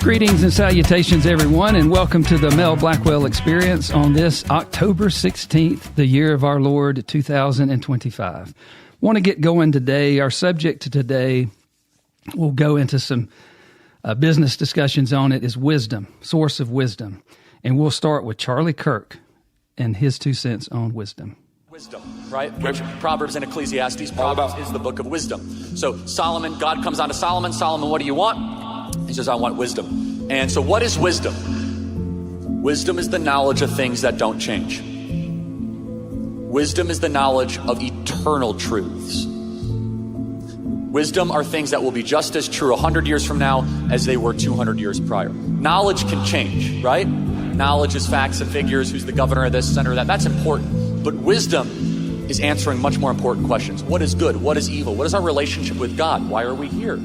Greetings and salutations, everyone, and welcome to the Mel Blackwell Experience on this October 16th, the year of our Lord, 2025. Want to get going today. Our subject to today, we'll go into some business discussions on it, is wisdom, source of wisdom. And we'll start with Charlie Kirk and his 2 cents on wisdom. Wisdom, right? Proverbs and Ecclesiastes. Proverbs is the book of wisdom. So Solomon, God comes on to Solomon. Solomon, what do you want? He says, I want wisdom. And so what is wisdom? Wisdom is the knowledge of things that don't change. Wisdom is the knowledge of eternal truths. Wisdom are things that will be just as true 100 years from now as they were 200 years prior. Knowledge can change, right? Knowledge is facts and figures, who's the governor of this, center of that. That's important. But wisdom is answering much more important questions. What is good? What is evil? What is our relationship with God? Why are we here?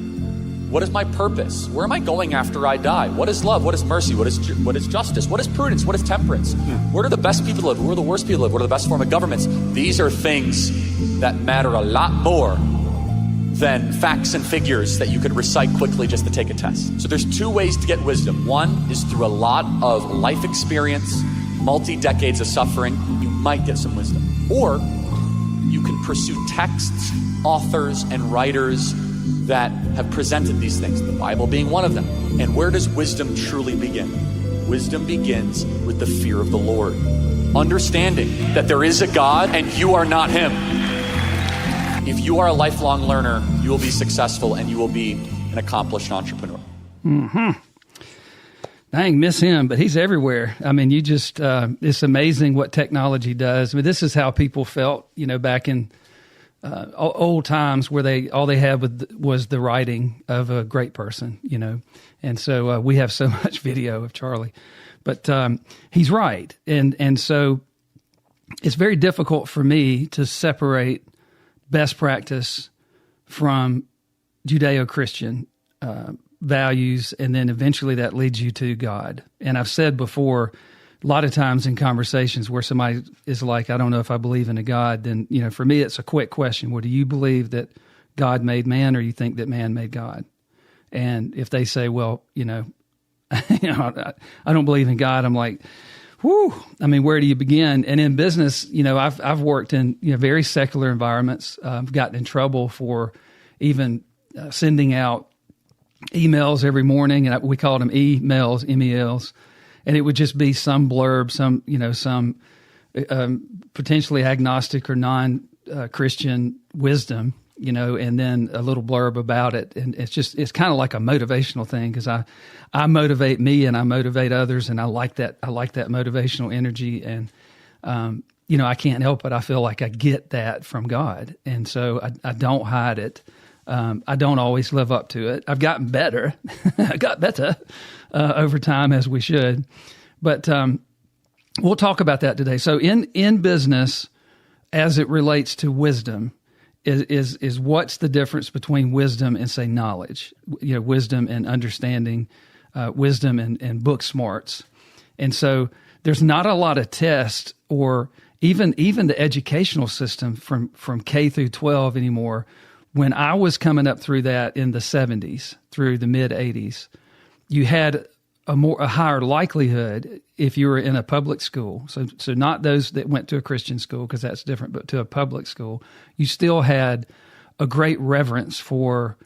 What is my purpose? Where am I going after I die? What is love? What is mercy? What is justice? What is prudence? What is temperance? Where do the best people live? Where do the worst people live? What are the best form of governments? These are things that matter a lot more than facts and figures that you could recite quickly just to take a test. So there's 2 ways to get wisdom. One is through a lot of life experience, multi-decades of suffering. You might get some wisdom. Or you can pursue texts, authors, and writers that have presented these things, the Bible being one of them. And where does wisdom truly begin? Wisdom begins with the fear of the Lord. Understanding that there is a God and you are not him. If you are a lifelong learner, you will be successful and you will be an accomplished entrepreneur. Dang, miss him, but he's everywhere. I mean, you just, it's amazing what technology does. I mean, this is how people felt, back in old times where all they had was the writing of a great person, And so we have so much video of Charlie. But he's right. And so it's very difficult for me to separate best practice from Judeo-Christian values, and then eventually that leads you to God. And I've said before, a lot of times in conversations where somebody is like, I don't know if I believe in a God, then, for me, it's a quick question. Well, do you believe that God made man, or you think that man made God? And if they say, well, I don't believe in God, I'm like, whew, I mean, where do you begin? And in business, I've worked in very secular environments. I've gotten in trouble for even sending out emails every morning, and we called them emails, MELs, and it would just be some blurb, some potentially agnostic or non-Christian wisdom, and then a little blurb about it. And it's kind of like a motivational thing, because I motivate me and I motivate others, and I like that motivational energy. And, I can't help it. I feel like I get that from God. And so I don't hide it. I don't always live up to it. I've gotten better. I got better over time, as we should. But we'll talk about that today. So in business, as it relates to wisdom, is what's the difference between wisdom and, say, knowledge? Wisdom and understanding, wisdom and book smarts. And so there's not a lot of tests, or even the educational system from K through 12 anymore. When I was coming up through that in the 70s through the mid 80s, you had a higher likelihood if you were in a public school. So not those that went to a Christian school, because that's different, but to a public school, you still had a great reverence for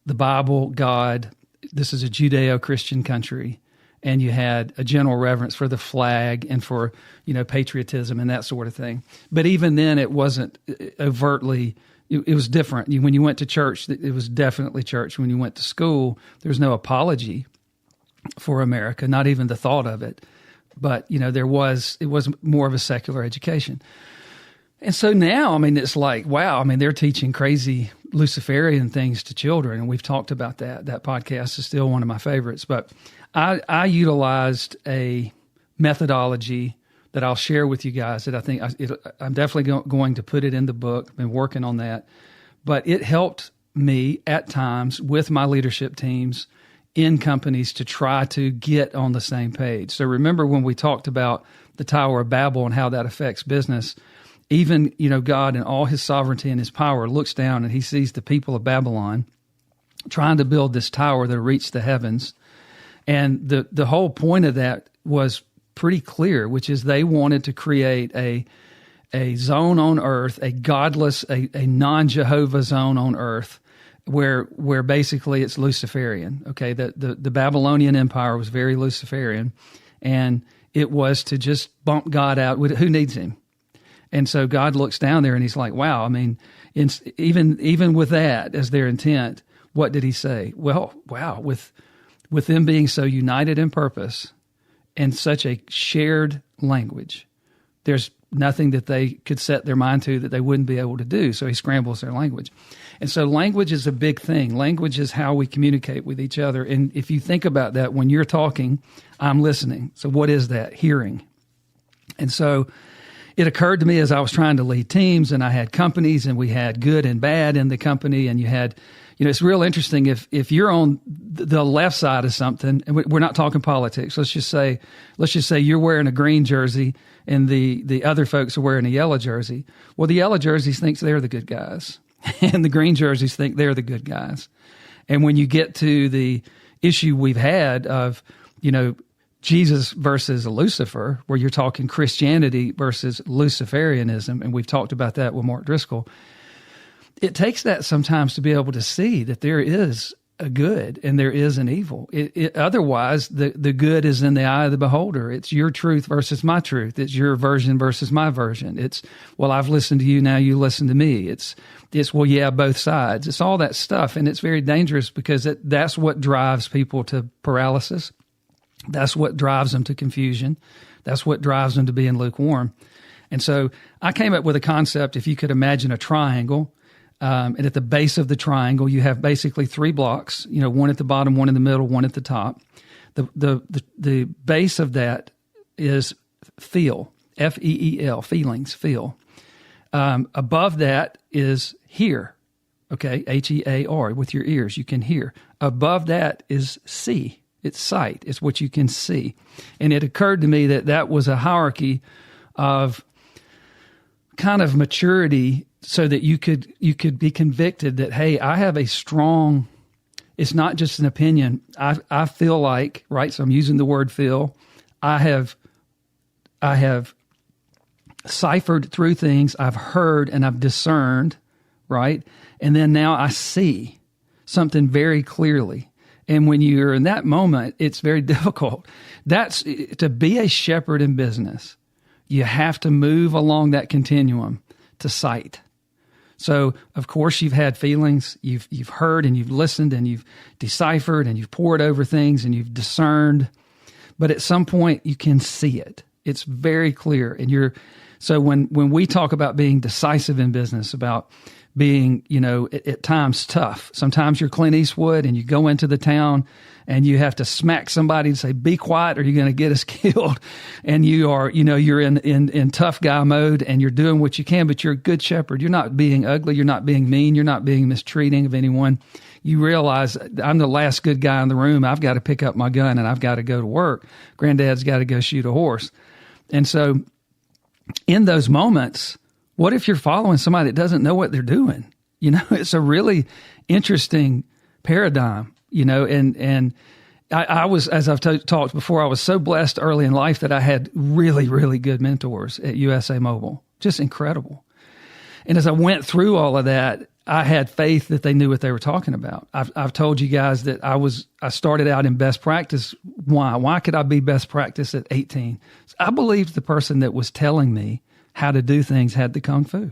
the Bible, God. This is a Judeo-Christian country. And you had a general reverence for the flag and for, patriotism and that sort of thing. But even then, it wasn't overtly. It was different. When you went to church, it was definitely church. When you went to school, there was no apology for America, not even the thought of it. But, it was more of a secular education. And so now, it's like, wow, they're teaching crazy Luciferian things to children. And we've talked about that. That podcast is still one of my favorites. But I utilized a methodology that I'll share with you guys that I think I'm definitely going to put it in the book. I've been working on that. But it helped me at times with my leadership teams in companies to try to get on the same page. So remember when we talked about the Tower of Babel and how that affects business, even, God in all his sovereignty and his power looks down and he sees the people of Babylon trying to build this tower that reached the heavens. And the whole point of that was pretty clear, which is they wanted to create a zone on earth, a godless, a non-Jehovah zone on earth, where basically it's Luciferian. Okay, the Babylonian Empire was very Luciferian, and it was to just bump God out. Who needs him? And so God looks down there and he's like, wow, I mean, even with that as their intent, what did he say? Well, wow, with them being so united in purpose and such a shared language, there's nothing that they could set their mind to that they wouldn't be able to do. So he scrambles their language. And so language is a big thing. Language is how we communicate with each other. And if you think about that, when you're talking, I'm listening. So what is that? Hearing. And so it occurred to me as I was trying to lead teams, and I had companies, and we had good and bad in the company, and you had, it's real interesting if you're on the left side of something, and we're not talking politics. Let's just say you're wearing a green jersey and the other folks are wearing a yellow jersey. Well, the yellow jerseys thinks they're the good guys, and the green jerseys think they're the good guys. And when you get to the issue we've had of, Jesus versus Lucifer, where you're talking Christianity versus Luciferianism, and we've talked about that with Mark Driscoll, it takes that sometimes to be able to see that there is a good and there is an evil. Otherwise, the good is in the eye of the beholder. It's your truth versus my truth. It's your version versus my version. It's, well, I've listened to you, now you listen to me. It's well, yeah, both sides. It's all that stuff, and it's very dangerous because that's what drives people to paralysis. That's what drives them to confusion. That's what drives them to being lukewarm. And so I came up with a concept, if you could imagine a triangle, and at the base of the triangle, you have basically 3 blocks, one at the bottom, one in the middle, one at the top. The base of that is feel, F-E-E-L, feelings, feel. Above that is hear, okay, H-E-A-R, with your ears, you can hear. Above that is see. It's sight. It's what you can see. And it occurred to me that was a hierarchy of kind of maturity so that you could be convicted that, hey, I have a strong, it's not just an opinion. I feel like, right? So I'm using the word feel. I have ciphered through things. I've heard and I've discerned, right? And then now I see something very clearly. And when you're in that moment, it's very difficult. That's to be a shepherd in business. You have to move along that continuum to sight. So, of course, you've had feelings, you've heard and you've listened and you've deciphered and you've pored over things and you've discerned. But at some point, you can see it. It's very clear. And so when we talk about being decisive in business, about being, at times tough. Sometimes you're Clint Eastwood and you go into the town and you have to smack somebody and say, be quiet or you're going to get us killed. And you are, you're in tough guy mode and you're doing what you can, but you're a good shepherd. You're not being ugly. You're not being mean. You're not being mistreating of anyone. You realize I'm the last good guy in the room. I've got to pick up my gun and I've got to go to work. Granddad's got to go shoot a horse. And so in those moments, what if you're following somebody that doesn't know what they're doing? It's a really interesting paradigm, and I was, as I've talked before, I was so blessed early in life that I had really, really good mentors at USA Mobile, just incredible. And as I went through all of that, I had faith that they knew what they were talking about. I've told you guys that I started out in best practice. Why could I be best practice at 18? I believed the person that was telling me how to do things had the kung fu.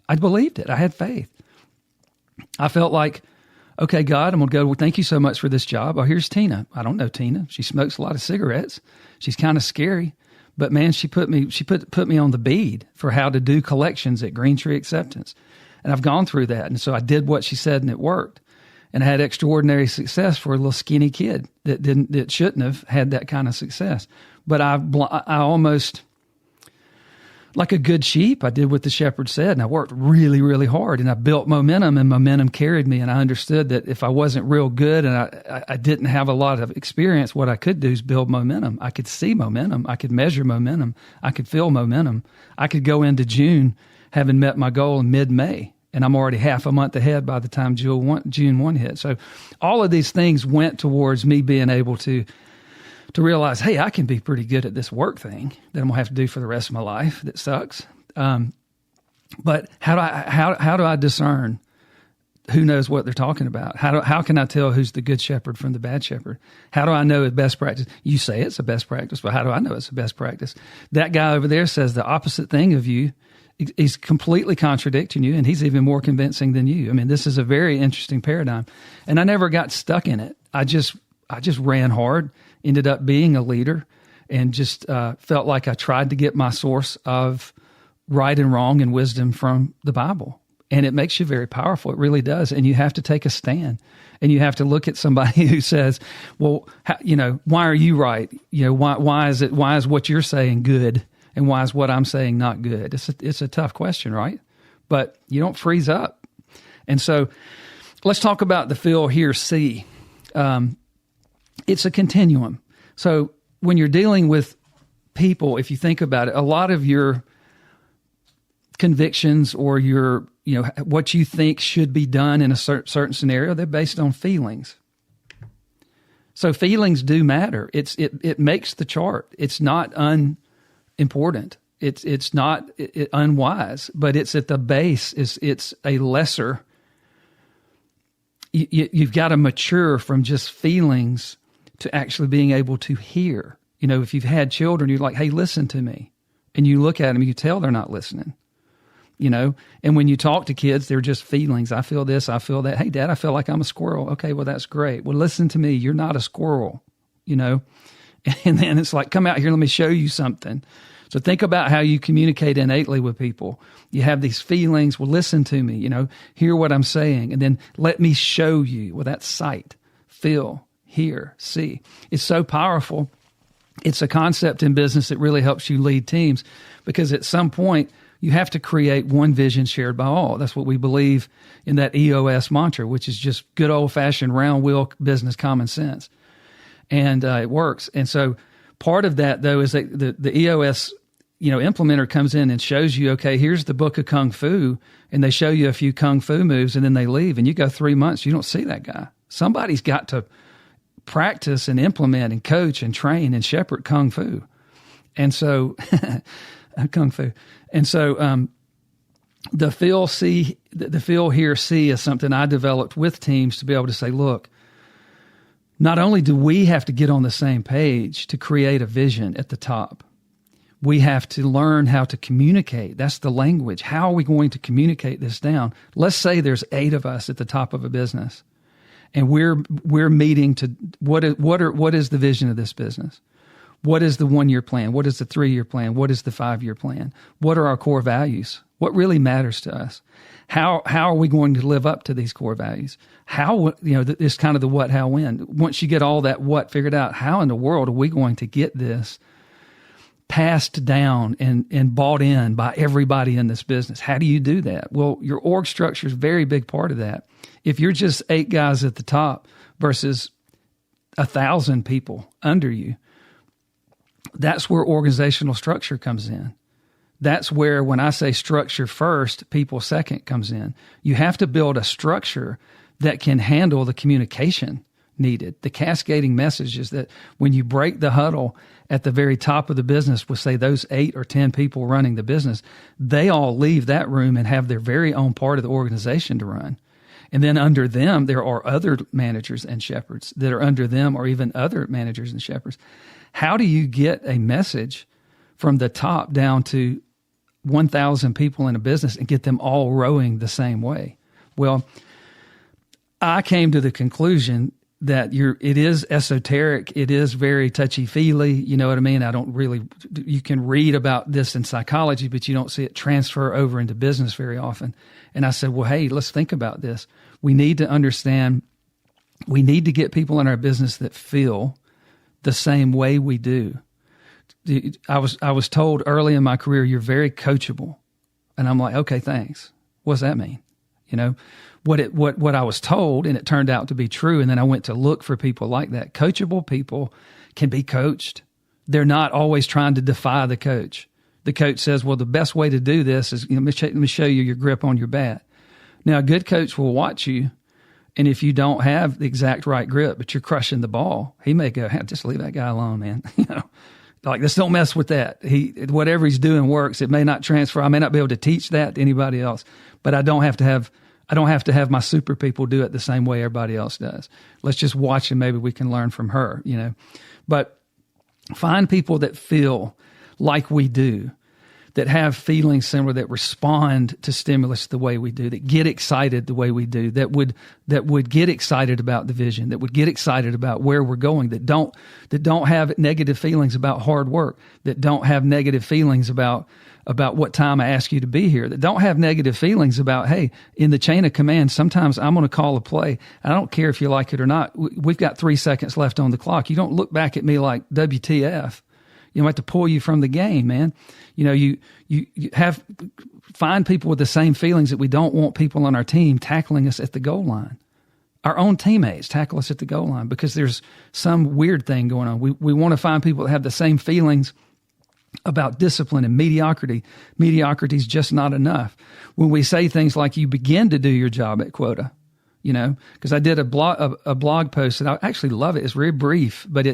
I believed it. I had faith. I felt like, okay, God, I'm going to go, well, thank you so much for this job. Oh, here's Tina. I don't know Tina. She smokes a lot of cigarettes. She's kind of scary. But man, she put me on the bead for how to do collections at Green Tree Acceptance. And I've gone through that. And so I did what she said and it worked. And I had extraordinary success for a little skinny kid that shouldn't have had that kind of success. But I almost, like a good sheep, I did what the shepherd said, and I worked really, really hard, and I built momentum, and momentum carried me, and I understood that if I wasn't real good and I didn't have a lot of experience, what I could do is build momentum. I could see momentum. I could measure momentum. I could feel momentum. I could go into June having met my goal in mid-May, and I'm already half a month ahead by the time June 1 hit. So all of these things went towards me being able to to realize, hey, I can be pretty good at this work thing that I'm gonna have to do for the rest of my life that sucks. But how do I discern who knows what they're talking about? How can I tell who's the good shepherd from the bad shepherd? How do I know it's best practice? You say it's a best practice, but how do I know it's a best practice? That guy over there says the opposite thing of you. He's completely contradicting you, and he's even more convincing than you. I mean, this is a very interesting paradigm, and I never got stuck in it. I just ran hard, ended up being a leader, and just felt like I tried to get my source of right and wrong and wisdom from the Bible. And it makes you very powerful. It really does. And you have to take a stand, and you have to look at somebody who says, well, why are you right? Why is what you're saying good? And why is what I'm saying not good? It's a tough question, right? But you don't freeze up. And so let's talk about the feel, hear, see. It's a continuum. So when you're dealing with people, if you think about it, a lot of your convictions or your, what you think should be done in a certain scenario, they're based on feelings. So feelings do matter. It makes the chart. It's not unimportant. It's not unwise, but it's at the base. It's a lesser. You've got to mature from just feelings to actually being able to hear. If you've had children, you're like, hey, listen to me. And you look at them, you tell they're not listening. And when you talk to kids, they're just feelings. I feel this, I feel that. Hey, Dad, I feel like I'm a squirrel. Okay, well, that's great. Well, listen to me. You're not a squirrel, And then it's like, come out here, let me show you something. So think about how you communicate innately with people. You have these feelings. Well, listen to me, hear what I'm saying. And then let me show you. Well, that's sight, feel, hear, see. It's so powerful. It's a concept in business that really helps you lead teams, because at some point you have to create one vision shared by all. That's what we believe in that EOS mantra, which is just good old-fashioned round wheel business common sense. And it works. And so part of that, though, is that the EOS implementer comes in and shows you, okay, here's the book of Kung Fu, and they show you a few Kung Fu moves, and then they leave, and you go 3 months, you don't see that guy. Somebody's got to practice and implement and coach and train and shepherd Kung Fu. And so, Kung Fu. And so the feel, hear, see is something I developed with teams to be able to say, look, not only do we have to get on the same page to create a vision at the top, we have to learn how to communicate. That's the language. How are we going to communicate this down? Let's say there's 8 of us at the top of a business, and we're meeting to what is the vision of this business? What is the 1-year plan? What is the 3-year plan? What is the 5-year plan? What are our core values? What really matters to us? How are we going to live up to these core values? How, it's kind of the what, how, when. Once you get all that what figured out, how in the world are we going to get this passed down and bought in by everybody in this business? How do you do that? Well, your org structure is a very big part of that. If you're just 8 guys at the top versus 1,000 people under you, that's where organizational structure comes in. That's where, when I say structure first, people second comes in. You have to build a structure that can handle the communication needed, the cascading messages that when you break the huddle at the very top of the business with, say, those 8 or 10 people running the business, they all leave that room and have their very own part of the organization to run. And then under them, there are other managers and shepherds that are under them, or even other managers and shepherds. How do you get a message from the top down to 1,000 people in a business and get them all rowing the same way? Well, I came to the conclusion that it is esoteric. It is very touchy-feely. You know what I mean? You can read about this in psychology, but you don't see it transfer over into business very often. And I said, well, hey, let's think about this. We need to understand, we need to get people in our business that feel the same way we do. I was told early in my career, you're very coachable. And I'm like, okay, thanks. What does that mean? What I was told, and it turned out to be true. And then I went to look for people like that. Coachable people can be coached. They're not always trying to defy the coach. The coach says, well, the best way to do this is, let me show you your grip on your bat. Now, a good coach will watch you And if you don't have the exact right grip, but you're crushing the ball, he may go, hey, just leave that guy alone, man. Like, let's don't mess with that. Whatever he's doing works. It may not transfer. I may not be able to teach that to anybody else, but I don't have to have my super people do it the same way everybody else does. Let's just watch and maybe we can learn from her, But find people that feel like we do, that have feelings similar, that respond to stimulus the way we do, that get excited the way we do, that would get excited about the vision, that would get excited about where we're going, that don't have negative feelings about hard work, that don't have negative feelings about what time I ask you to be here, that don't have negative feelings about, hey, in the chain of command, sometimes I'm going to call a play. I don't care if you like it or not. We've got 3 seconds left on the clock. You don't look back at me like WTF. You have to pull you from the game, man. You find people with the same feelings that we don't want people on our team tackling us at the goal line. Our own teammates tackle us at the goal line because there's some weird thing going on. We want to find people that have the same feelings about discipline and mediocrity. Mediocrity is just not enough. When we say things like you begin to do your job at quota, because I did a blog post and I actually love it. It's very brief, but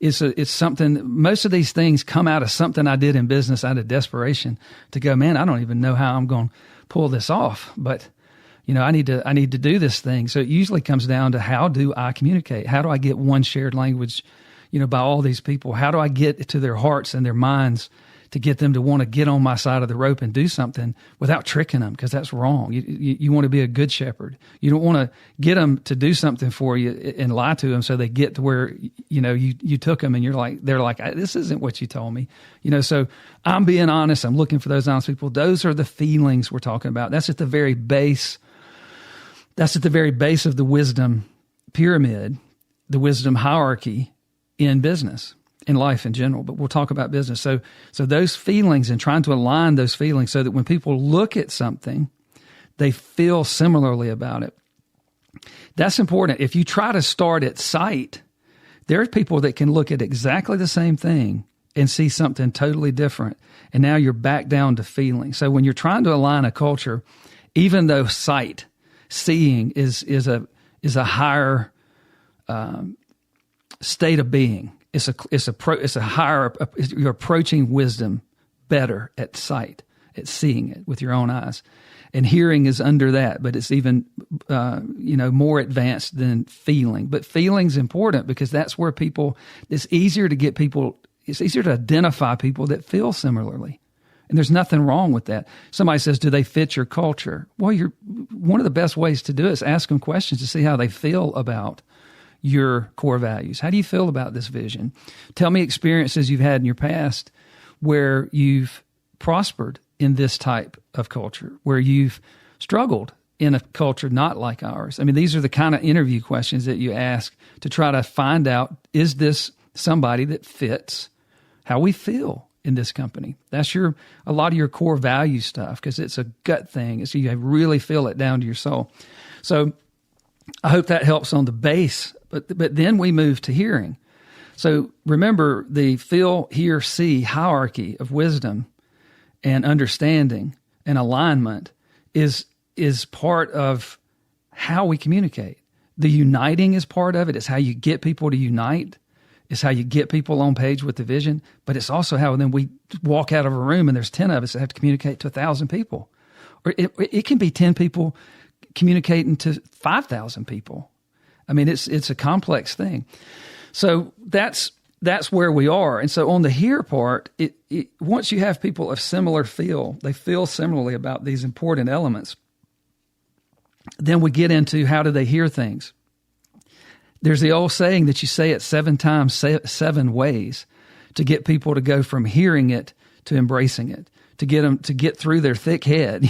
it's something. Most of these things come out of something I did in business out of desperation to go, man, I don't even know how I'm going to pull this off, but I need to do this thing. So it usually comes down to, how do I communicate? How do I get one shared language, by all these people? How do I get to their hearts and their minds to get them to want to get on my side of the rope and do something without tricking them? Because that's wrong. You want to be a good shepherd. You don't want to get them to do something for you and lie to them so they get to where, you took them and they're like, this isn't what you told me. So I'm being honest. I'm looking for those honest people. Those are the feelings we're talking about. That's at the very base. That's at the very base of the wisdom pyramid, the wisdom hierarchy in business, in life in general, but we'll talk about business. So those feelings, and trying to align those feelings so that when people look at something, they feel similarly about it. That's important. If you try to start at sight, there are people that can look at exactly the same thing and see something totally different. And now you're back down to feeling. So when you're trying to align a culture, even though seeing is a higher state of being. It's a higher. You're approaching wisdom better at sight, at seeing it with your own eyes, and hearing is under that, but it's even more advanced than feeling. But feeling's important because that's where people. It's easier to get people. It's easier to identify people that feel similarly, and there's nothing wrong with that. Somebody says, "Do they fit your culture?" Well, one of the best ways to do it is ask them questions to see how they feel about your core values. How do you feel about this vision? Tell me experiences you've had in your past where you've prospered in this type of culture, where you've struggled in a culture not like ours. I mean, these are the kind of interview questions that you ask to try to find out, is this somebody that fits how we feel in this company? That's a lot of your core value stuff, because it's a gut thing. So you really feel it down to your soul. So I hope that helps on the base. But then we move to hearing. So remember, the feel, hear, see hierarchy of wisdom and understanding and alignment is part of how we communicate. The uniting is part of it. It's how you get people to unite. It's how you get people on page with the vision. But it's also how then we walk out of a room and there's 10 of us that have to communicate to 1,000 people. Or it can be 10 people communicating to 5,000 people. I mean, it's a complex thing. So that's where we are. And so on the hear part, once you have people of similar feel, they feel similarly about these important elements, then we get into how do they hear things. There's the old saying that you say it 7 times, 7 ways to get people to go from hearing it to embracing it, to get them to get through their thick head,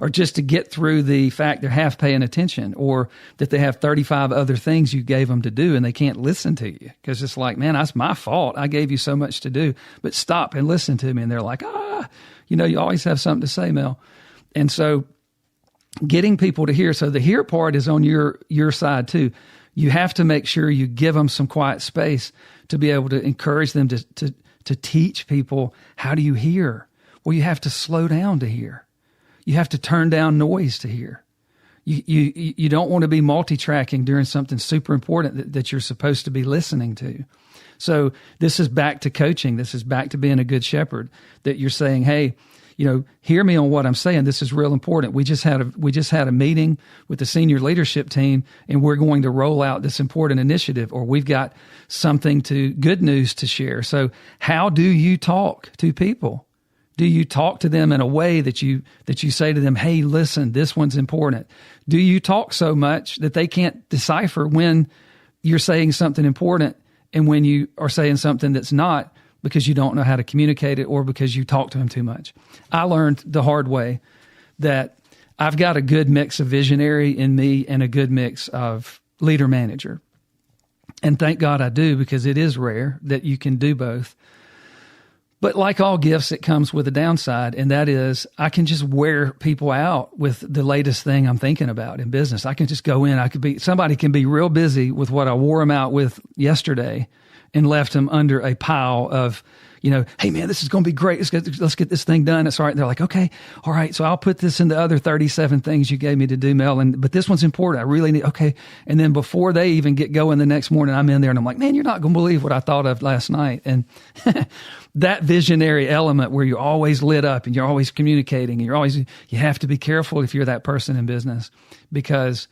or just to get through the fact they're half paying attention, or that they have 35 other things you gave them to do and they can't listen to you because it's like, man, that's my fault. I gave you so much to do, but stop and listen to me. And they're like, you always have something to say, Mel. And so getting people to hear. So the hear part is on your side too. You have to make sure you give them some quiet space to be able to encourage them to teach people, how do you hear? Well, you have to slow down to hear. You have to turn down noise to hear. You don't want to be multi-tracking during something super important that you're supposed to be listening to. So this is back to coaching. This is back to being a good shepherd, that you're saying, hey, hear me on what I'm saying. This is real important. We just had a meeting with the senior leadership team, and we're going to roll out this important initiative, or we've got good news to share. So how do you talk to people? Do you talk to them in a way that you say to them, hey, listen, this one's important? Do you talk so much that they can't decipher when you're saying something important and when you are saying something that's not, because you don't know how to communicate it or because you talk to them too much? I learned the hard way that I've got a good mix of visionary in me and a good mix of leader manager. And thank God I do, because it is rare that you can do both. But like all gifts, it comes with a downside, and that is I can just wear people out with the latest thing I'm thinking about in business. I can just go in. Somebody can be real busy with what I wore them out with yesterday and left them under a pile of, hey man, this is going to be great. Let's get this thing done. It's all right. They're like, okay, all right. So I'll put this in the other 37 things you gave me to do, Mel. But this one's important. I really need, okay. And then before they even get going the next morning, I'm in there and I'm like, man, you're not going to believe what I thought of last night. And that visionary element where you're always lit up and you're always communicating and you have to be careful if you're that person in business, because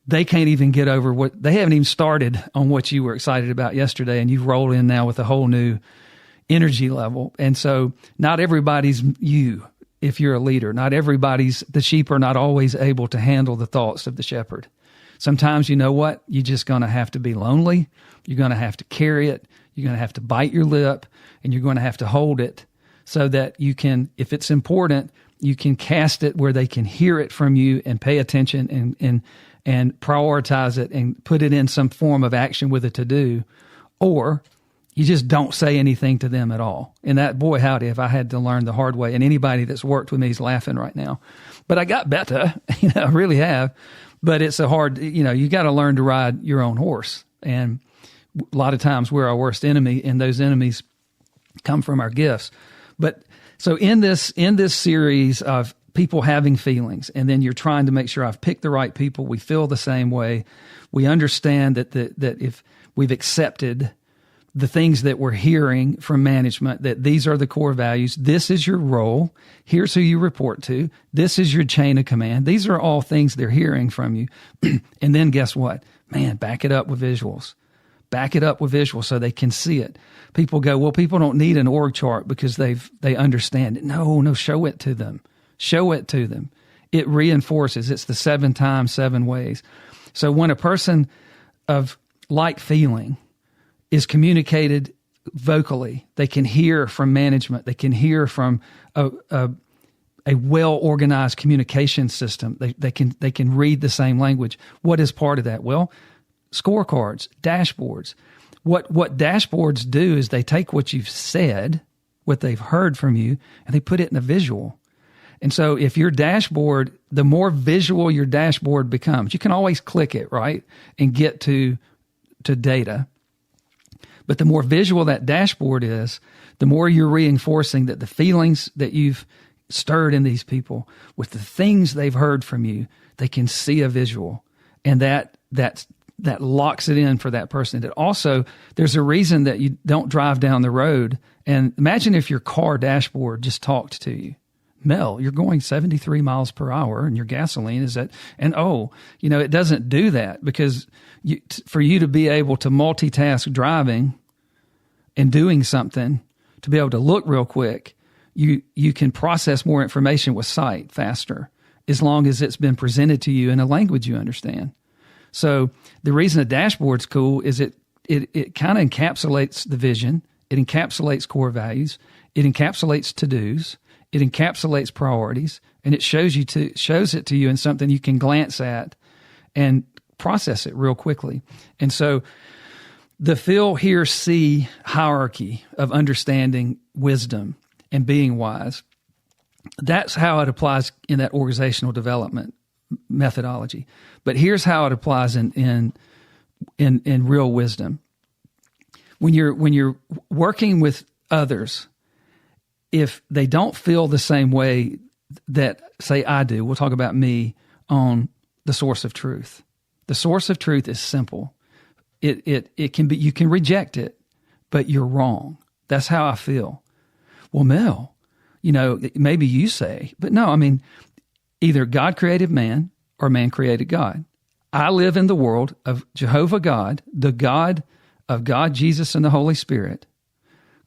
they can't even get over they haven't even started on what you were excited about yesterday. And you roll in now with a whole new energy level. And so not everybody's you if you're a leader. The sheep are not always able to handle the thoughts of the shepherd. Sometimes, you know what? You're just going to have to be lonely. You're going to have to carry it. You're going to have to bite your lip, and you're going to have to hold it so that you can, if it's important, you can cast it where they can hear it from you and pay attention and prioritize it and put it in some form of action with a to-do, or you just don't say anything to them at all. And that, boy, howdy, if I had to learn the hard way. And anybody that's worked with me is laughing right now. But I got better, I really have. But it's a hard, you got to learn to ride your own horse. And a lot of times we're our worst enemy, and those enemies come from our gifts. But so in this series of people having feelings, and then you're trying to make sure I've picked the right people, we feel the same way, we understand that if we've accepted the things that we're hearing from management, that these are the core values, this is your role, here's who you report to, this is your chain of command, these are all things they're hearing from you. And then guess what? Man, back it up with visuals. Back it up with visuals so they can see it. People go, well, people don't need an org chart because they understand it. No, show it to them. Show it to them. It reinforces. It's the 7 times 7 ways. So when a person of like feeling is communicated vocally, they can hear from management. They can hear from a well-organized communication system. They can read the same language. What is part of that? Well, scorecards, dashboards. What dashboards do is they take what you've said, what they've heard from you, and they put it in a visual. And so if your dashboard, the more visual your dashboard becomes, you can always click it, right, and get to data. But the more visual that dashboard is, the more you're reinforcing that the feelings that you've stirred in these people with the things they've heard from you, they can see a visual. And that locks it in for that person. That also, there's a reason that you don't drive down the road. And imagine if your car dashboard just talked to you. Mel, you're going 73 miles per hour and your gasoline is at, and it doesn't do that, because for you to be able to multitask driving and doing something, to be able to look real quick, you can process more information with sight faster, as long as it's been presented to you in a language you understand. So the reason a dashboard's cool is it kind of encapsulates the vision. It encapsulates core values. It encapsulates to-dos. It encapsulates priorities, and it shows it to you in something you can glance at and process it real quickly. And so the feel, hear, see hierarchy of understanding wisdom and being wise, that's how it applies in that organizational development methodology. But here's how it applies in real wisdom. When you're working with others, if they don't feel the same way that, say, I do, we'll talk about me, on the source of truth. The source of truth is simple. It can be, you can reject it, but you're wrong. That's how I feel. Well, Mel, maybe you say, but no, I mean, either God created man or man created God. I live in the world of Jehovah God, the God of God, Jesus, and the Holy Spirit,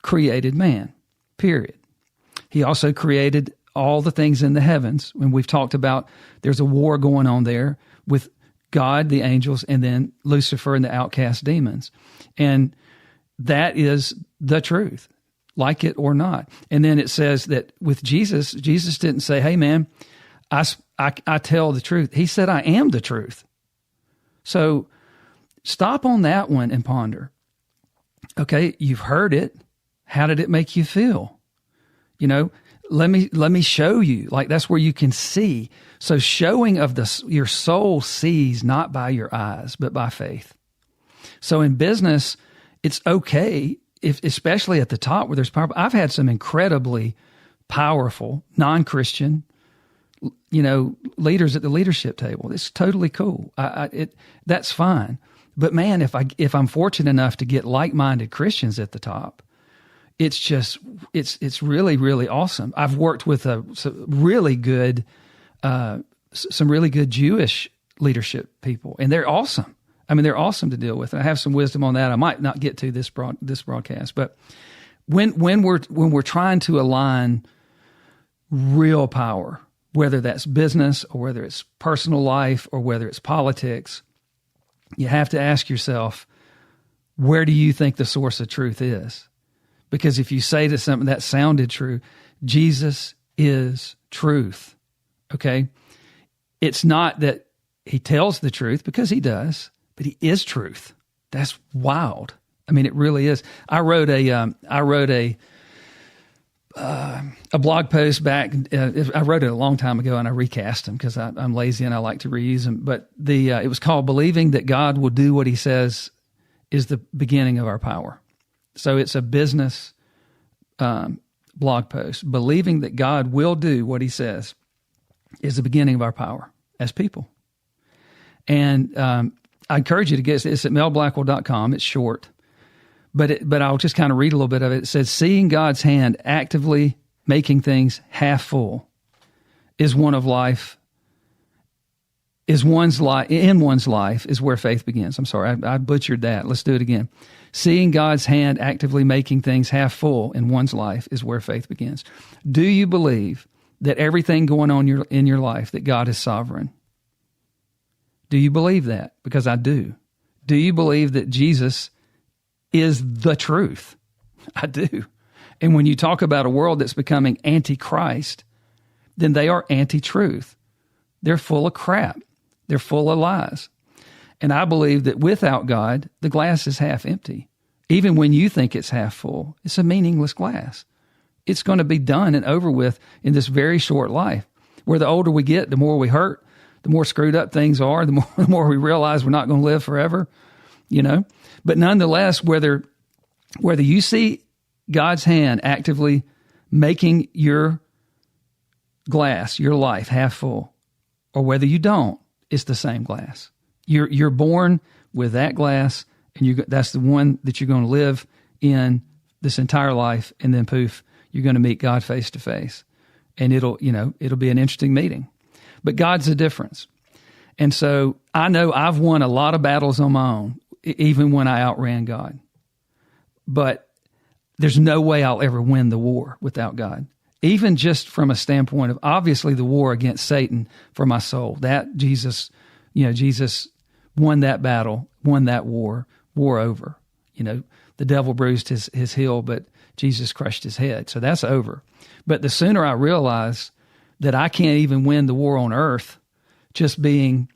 created man, period. He also created all the things in the heavens. When we've talked about, there's a war going on there with God, the angels, and then Lucifer and the outcast demons. And that is the truth, like it or not. And then it says that with Jesus didn't say, hey, man, I tell the truth. He said, I am the truth. So stop on that one and ponder. Okay, you've heard it. How did it make you feel? Let me show you. Like, that's where you can see. So showing of your soul sees not by your eyes, but by faith. So in business, it's okay, especially at the top where there's power. I've had some incredibly powerful, non-Christian, leaders at the leadership table. It's totally cool. That's fine. But man, if I'm fortunate enough to get like-minded Christians at the top, it's really, really awesome. I've worked with some really good Jewish leadership people, and they're awesome. I mean, they're awesome to deal with. And I have some wisdom on that. I might not get to this broadcast, but when we're trying to align real power, whether that's business or whether it's personal life or whether it's politics, you have to ask yourself, where do you think the source of truth is? Because if you say to something that sounded true, Jesus is truth, okay? It's not that he tells the truth, because he does, but he is truth. That's wild. I mean, it really is. I wrote a blog post back. I wrote it a long time ago, and I recast them because I'm lazy and I like to reuse them. But it was called "Believing That God Will Do What He Says Is the Beginning of Our Power." So it's a business blog post. Believing that God will do what He says is the beginning of our power as people. And I encourage you to get it's at melblackwell.com. It's short. But I'll just kind of read a little bit of it. It says, seeing God's hand actively making things half full in one's life is where faith begins. I'm sorry, I butchered that. Let's do it again. Seeing God's hand actively making things half full in one's life is where faith begins. Do you believe that everything going on in your life, that God is sovereign? Do you believe that? Because I do. Do you believe that Jesus is the truth? I do. And when you talk about a world that's becoming anti-Christ, then they are anti-truth. They're full of crap. They're full of lies. And I believe that without God, the glass is half empty. Even when you think it's half full, it's a meaningless glass. It's going to be done and over with in this very short life, where the older we get, the more we hurt, the more screwed up things are, the more we realize we're not going to live forever, But nonetheless, whether you see God's hand actively making your glass, your life, half full, or whether you don't, it's the same glass. You're born with that glass, and that's the one that you're going to live in this entire life, and then poof, you're going to meet God face to face, and it'll be an interesting meeting. But God's the difference, and so I know I've won a lot of battles on my own, even when I outran God. But there's no way I'll ever win the war without God. Even just from a standpoint of, obviously, the war against Satan for my soul. That Jesus won that battle, won that war over. The devil bruised his heel, but Jesus crushed his head. So that's over. But the sooner I realize that I can't even win the war on earth just being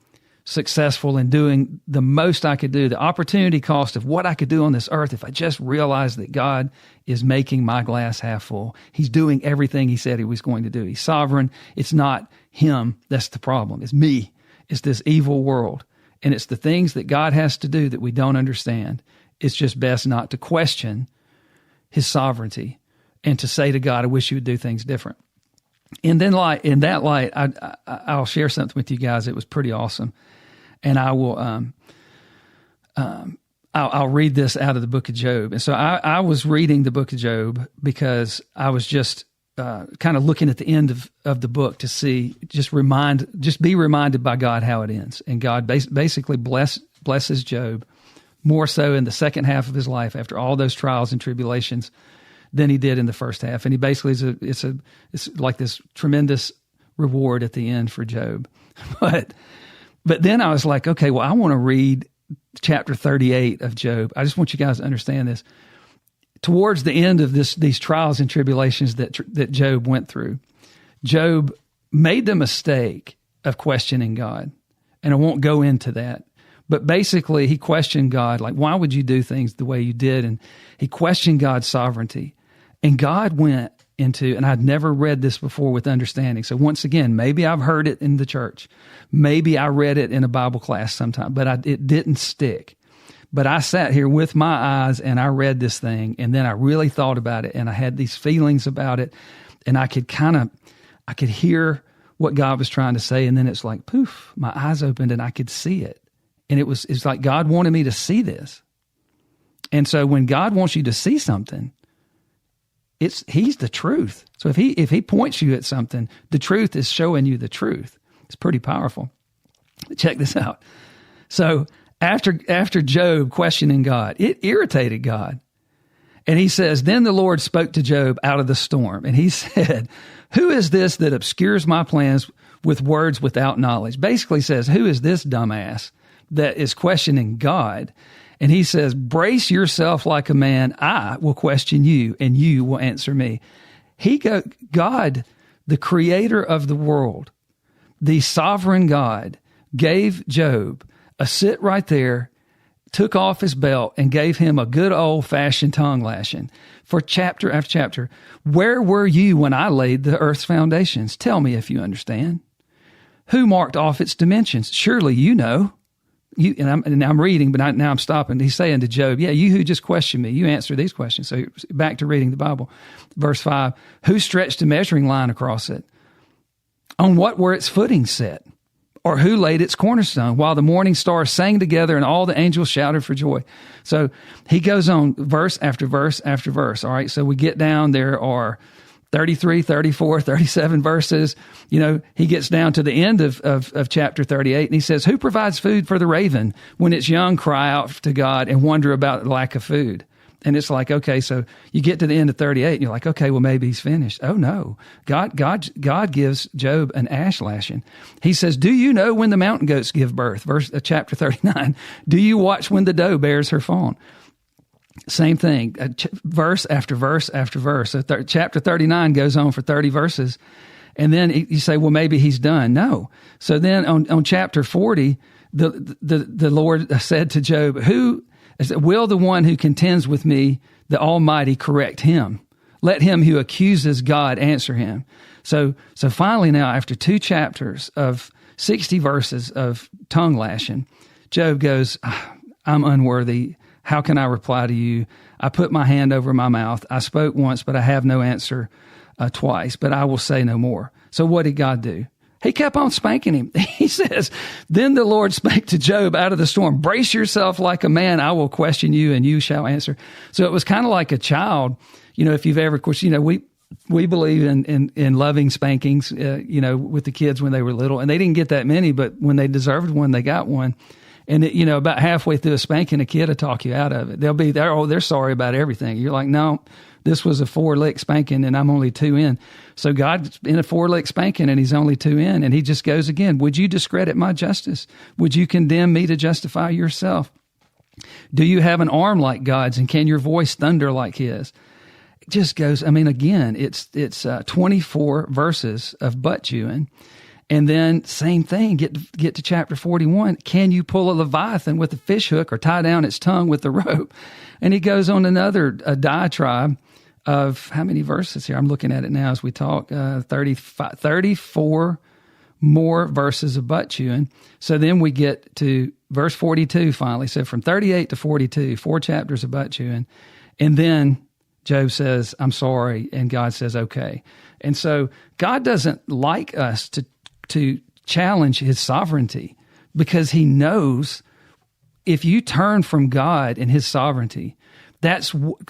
successful in doing the most I could do, the opportunity cost of what I could do on this earth, if I just realized that God is making my glass half full. He's doing everything he said he was going to do. He's sovereign. It's not him that's the problem. It's me. It's this evil world. And it's the things that God has to do that we don't understand. It's just best not to question his sovereignty and to say to God, I wish you would do things different. And then, in that light, I'll share something with you guys. It was pretty awesome, and I will. I'll read this out of the book of Job. And so I was reading the book of Job because I was just kind of looking at the end of the book to see, just be reminded by God how it ends. And God basically blesses Job more so in the second half of his life after all those trials and tribulations than he did in the first half. And he basically it's like this tremendous reward at the end for Job. But then I was like, okay, well, I want to read chapter 38 of Job. I just want you guys to understand this. Towards the end of these trials and tribulations that Job went through, Job made the mistake of questioning God. And I won't go into that. But basically, he questioned God, like, why would you do things the way you did? And he questioned God's sovereignty. And God went into, and I'd never read this before with understanding. So once again, maybe I've heard it in the church. Maybe I read it in a Bible class sometime, but it didn't stick. But I sat here with my eyes and I read this thing, and then I really thought about it, and I had these feelings about it, and I could hear what God was trying to say. And then it's like, poof, my eyes opened and I could see it. And it's like God wanted me to see this. And so when God wants you to see something, he's the truth. So if he points you at something, the truth is showing you the truth. It's pretty powerful. Check this out. So after Job questioning God, it irritated God. And he says, then the Lord spoke to Job out of the storm. And he said, who is this that obscures my plans with words without knowledge? Basically says, who is this dumbass that is questioning God? And he says, brace yourself like a man. I will question you and you will answer me. God, the creator of the world, the sovereign God, gave Job a sit right there, took off his belt and gave him a good old fashioned tongue lashing for chapter after chapter. Where were you when I laid the earth's foundations? Tell me if you understand. Who marked off its dimensions? Surely you know. I'm reading, but now I'm stopping. He's saying to Job, yeah, you who just questioned me, you answer these questions. So back to reading the Bible. Verse 5, who stretched a measuring line across it? On what were its footings set? Or who laid its cornerstone? While the morning stars sang together and all the angels shouted for joy. So he goes on verse after verse after verse. All right, so we get down, there are 33, 34, 37 verses. He gets down to the end of chapter 38, and he says, who provides food for the raven when its young cry out to God and wonder about lack of food? And it's like, okay, so you get to the end of 38 and you're like, okay, well, maybe he's finished. Oh no, God gives Job an ash lashing. He says, do you know when the mountain goats give birth? Chapter 39. Do you watch when the doe bears her fawn? Same thing, verse after verse after verse. So chapter 39 goes on for 30 verses. And then you say, well, maybe he's done. No. So then on chapter 40, the Lord said to Job, will the one who contends with me, the Almighty, correct him? Let him who accuses God answer him. So finally now, after 2 chapters of 60 verses of tongue lashing, Job goes, I'm unworthy. How can I reply to you? I put my hand over my mouth. I spoke once, but I have no answer twice, but I will say no more. So what did God do? He kept on spanking him. He says, then the Lord spake to Job out of the storm, brace yourself like a man. I will question you and you shall answer. So it was kind of like a child. If you've ever, of course, we believe in loving spankings, with the kids when they were little, and they didn't get that many, but when they deserved one, they got one. And about halfway through a spanking, a kid will talk you out of it. They'll be there. Oh, they're sorry about everything. You're like, no, this was a 4-lick spanking and I'm only 2 in. So God's in a 4-lick spanking and he's only 2 in. And he just goes again, would you discredit my justice? Would you condemn me to justify yourself? Do you have an arm like God's, and can your voice thunder like his? It just goes, again, it's 24 verses of butt chewing. And then same thing, get to chapter 41. Can you pull a Leviathan with a fish hook or tie down its tongue with the rope? And he goes on a diatribe of how many verses here? I'm looking at it now as we talk, 34 more verses of butt chewing. So then we get to verse 42 finally. So from 38 to 42, 4 chapters of butt chewing. And then Job says, I'm sorry, and God says, okay. And so God doesn't like us to challenge his sovereignty, because he knows if you turn from God and his sovereignty,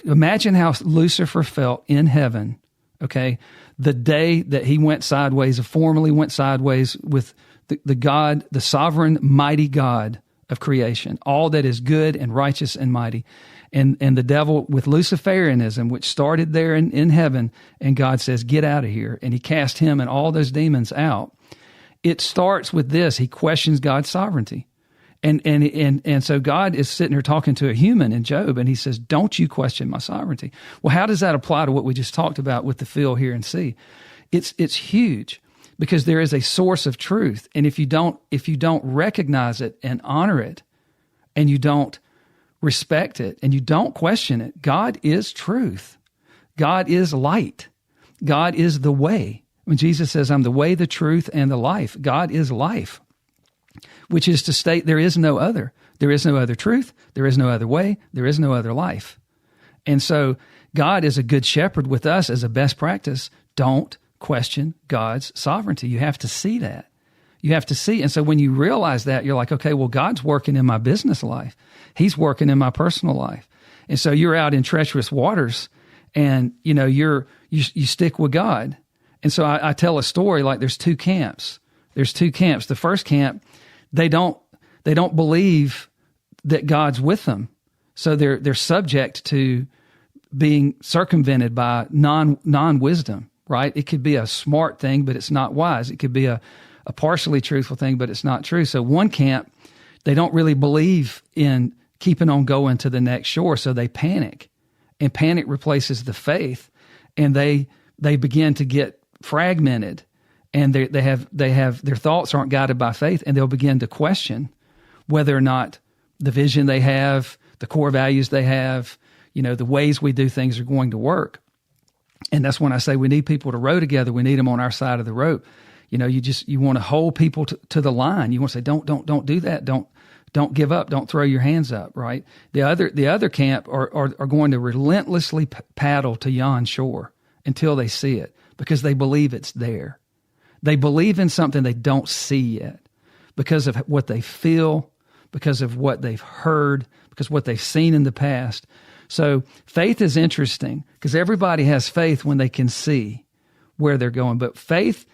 imagine how Lucifer felt in heaven, okay, the day that he went sideways, formally went sideways with the God, the sovereign, mighty God of creation, all that is good and righteous and mighty. And the devil with Luciferianism, which started there in heaven, and God says, get out of here. And he cast him and all those demons out. It starts with this. He questions God's sovereignty. And so God is sitting here talking to a human in Job, and he says, don't you question my sovereignty. Well, how does that apply to what we just talked about with the feel, hear, and see? It's huge, because there is a source of truth. And if you don't recognize it and honor it, and you don't respect it, and you don't question it, God is truth. God is light. God is the way. When Jesus says, I'm the way, the truth, and the life, God is life, which is to state there is no other. There is no other truth. There is no other way. There is no other life. And so God is a good shepherd with us as a best practice. Don't question God's sovereignty. You have to see that. You have to see. And so when you realize that, you're like, okay, well, God's working in my business life. He's working in my personal life. And so you're out in treacherous waters, and you stick with God. And so I tell a story like there's two camps. There's two camps. The first camp, they don't believe that God's with them. So they're subject to being circumvented by non-wisdom, right? It could be a smart thing, but it's not wise. It could be a partially truthful thing, but it's not true. So one camp, they don't really believe in keeping on going to the next shore, so they panic. And panic replaces the faith, and they begin to get fragmented, and they have their thoughts aren't guided by faith, and they'll begin to question whether or not the vision they have, the core values they have, the ways we do things are going to work. And that's when I say we need people to row together. We need them on our side of the rope. You want to hold people to the line. You want to say, don't do that. Don't give up. Don't throw your hands up. Right. The other camp are going to relentlessly paddle to yon shore until they see it, because they believe it's there. They believe in something they don't see yet, because of what they feel, because of what they've heard, because of what they've seen in the past. So faith is interesting, because everybody has faith when they can see where they're going. But faith,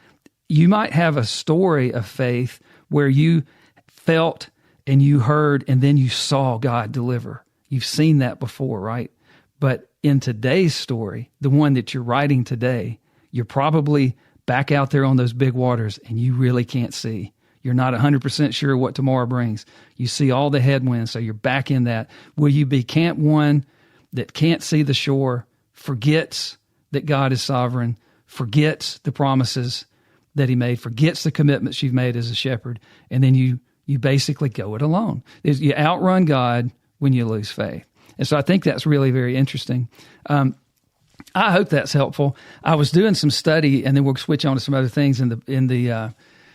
you might have a story of faith where you felt and you heard and then you saw God deliver. You've seen that before, right? But in today's story, the one that you're writing today, you're probably back out there on those big waters and you really can't see. You're not 100% sure what tomorrow brings. You see all the headwinds, so you're back in that. Will you be camp one that can't see the shore, forgets that God is sovereign, forgets the promises that he made, forgets the commitments you've made as a shepherd, and then you basically go it alone? You outrun God when you lose faith. And so I think that's really very interesting. I hope that's helpful. I was doing some study, and then we'll switch on to some other things in the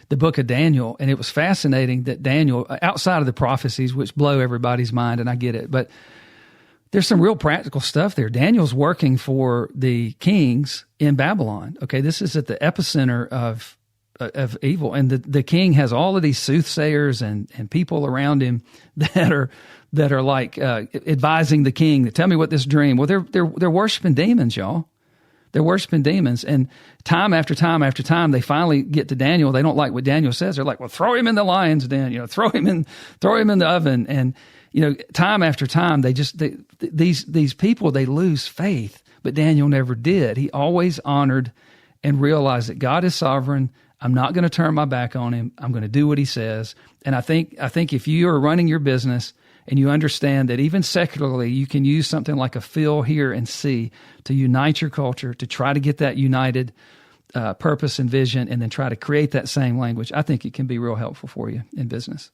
book of Daniel, and it was fascinating that Daniel, outside of the prophecies, which blow everybody's mind, and I get it, but there's some real practical stuff there. Daniel's working for the kings in Babylon. Okay, this is at the epicenter of evil, and the king has all of these soothsayers and people around him that are like advising the king to tell me what this dream. Well, they're worshiping demons, y'all. They're worshiping demons, and time after time after time, they finally get to Daniel. They don't like what Daniel says. They're like, "Well, throw him in the lion's den. Throw him in the oven." And time after time, these people, they lose faith. But Daniel never did. He always honored and realized that God is sovereign. I'm not going to turn my back on him. I'm going to do what he says. And I think if you are running your business and you understand that even secularly, you can use something like a feel, hear, and see to unite your culture, to try to get that united purpose and vision, and then try to create that same language, I think it can be real helpful for you in business.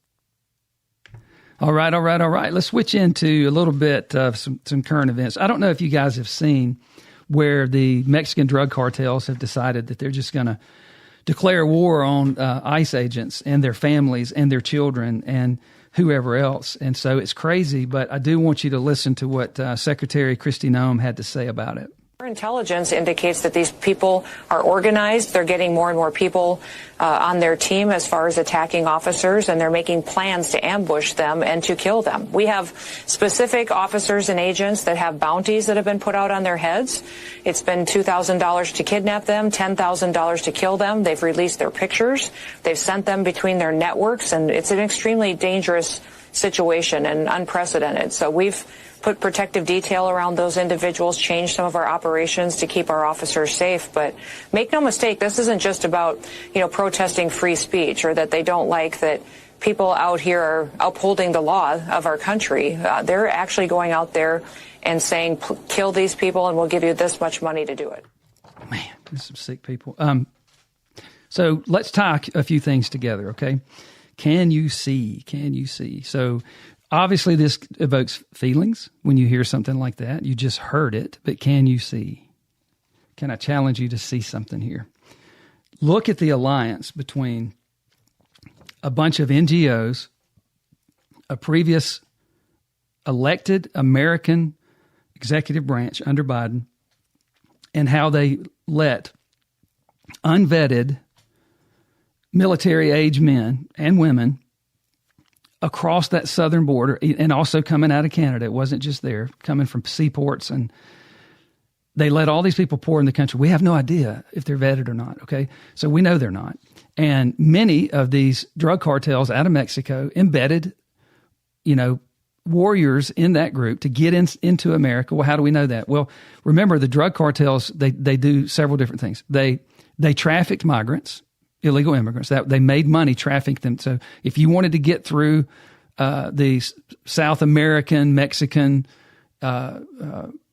All right. Let's switch into a little bit of some current events. I don't know if you guys have seen where the Mexican drug cartels have decided that they're just going to declare war on ICE agents and their families and their children, and whoever else. And so it's crazy, but I do want you to listen to what Secretary Kristy Noem had to say about it. Our intelligence indicates that these people are organized. They're getting more and more people on their team as far as attacking officers, and they're making plans to ambush them and to kill them. We have specific officers and agents that have bounties that have been put out on their heads. It's been $2,000 to kidnap them, $10,000 to kill them. They've released their pictures. They've sent them between their networks, and it's an extremely dangerous situation and unprecedented. So we've put protective detail around those individuals, changed some of our operations to keep our officers safe. But make no mistake, this isn't just about, protesting free speech or that they don't like that people out here are upholding the law of our country. They're actually going out there and saying, kill these people and we'll give you this much money to do it. Man, there's some sick people. So let's tie a few things together, okay? Can you see? Can you see? So obviously, this evokes feelings when you hear something like that. You just heard it, but can you see? Can I challenge you to see something here? Look at the alliance between a bunch of NGOs, a previous elected American executive branch under Biden, and how they let unvetted military-age men and women across that southern border, and also coming out of Canada. It wasn't just there, coming from seaports, and they let all these people pour in the country. We have no idea if they're vetted or not, okay? So we know they're not. And many of these drug cartels out of Mexico embedded, warriors in that group to get into America. Well, how do we know that? Well, remember, the drug cartels, they do several different things. They trafficked migrants, illegal immigrants. That they made money trafficking them. So if you wanted to get through the South American, Mexican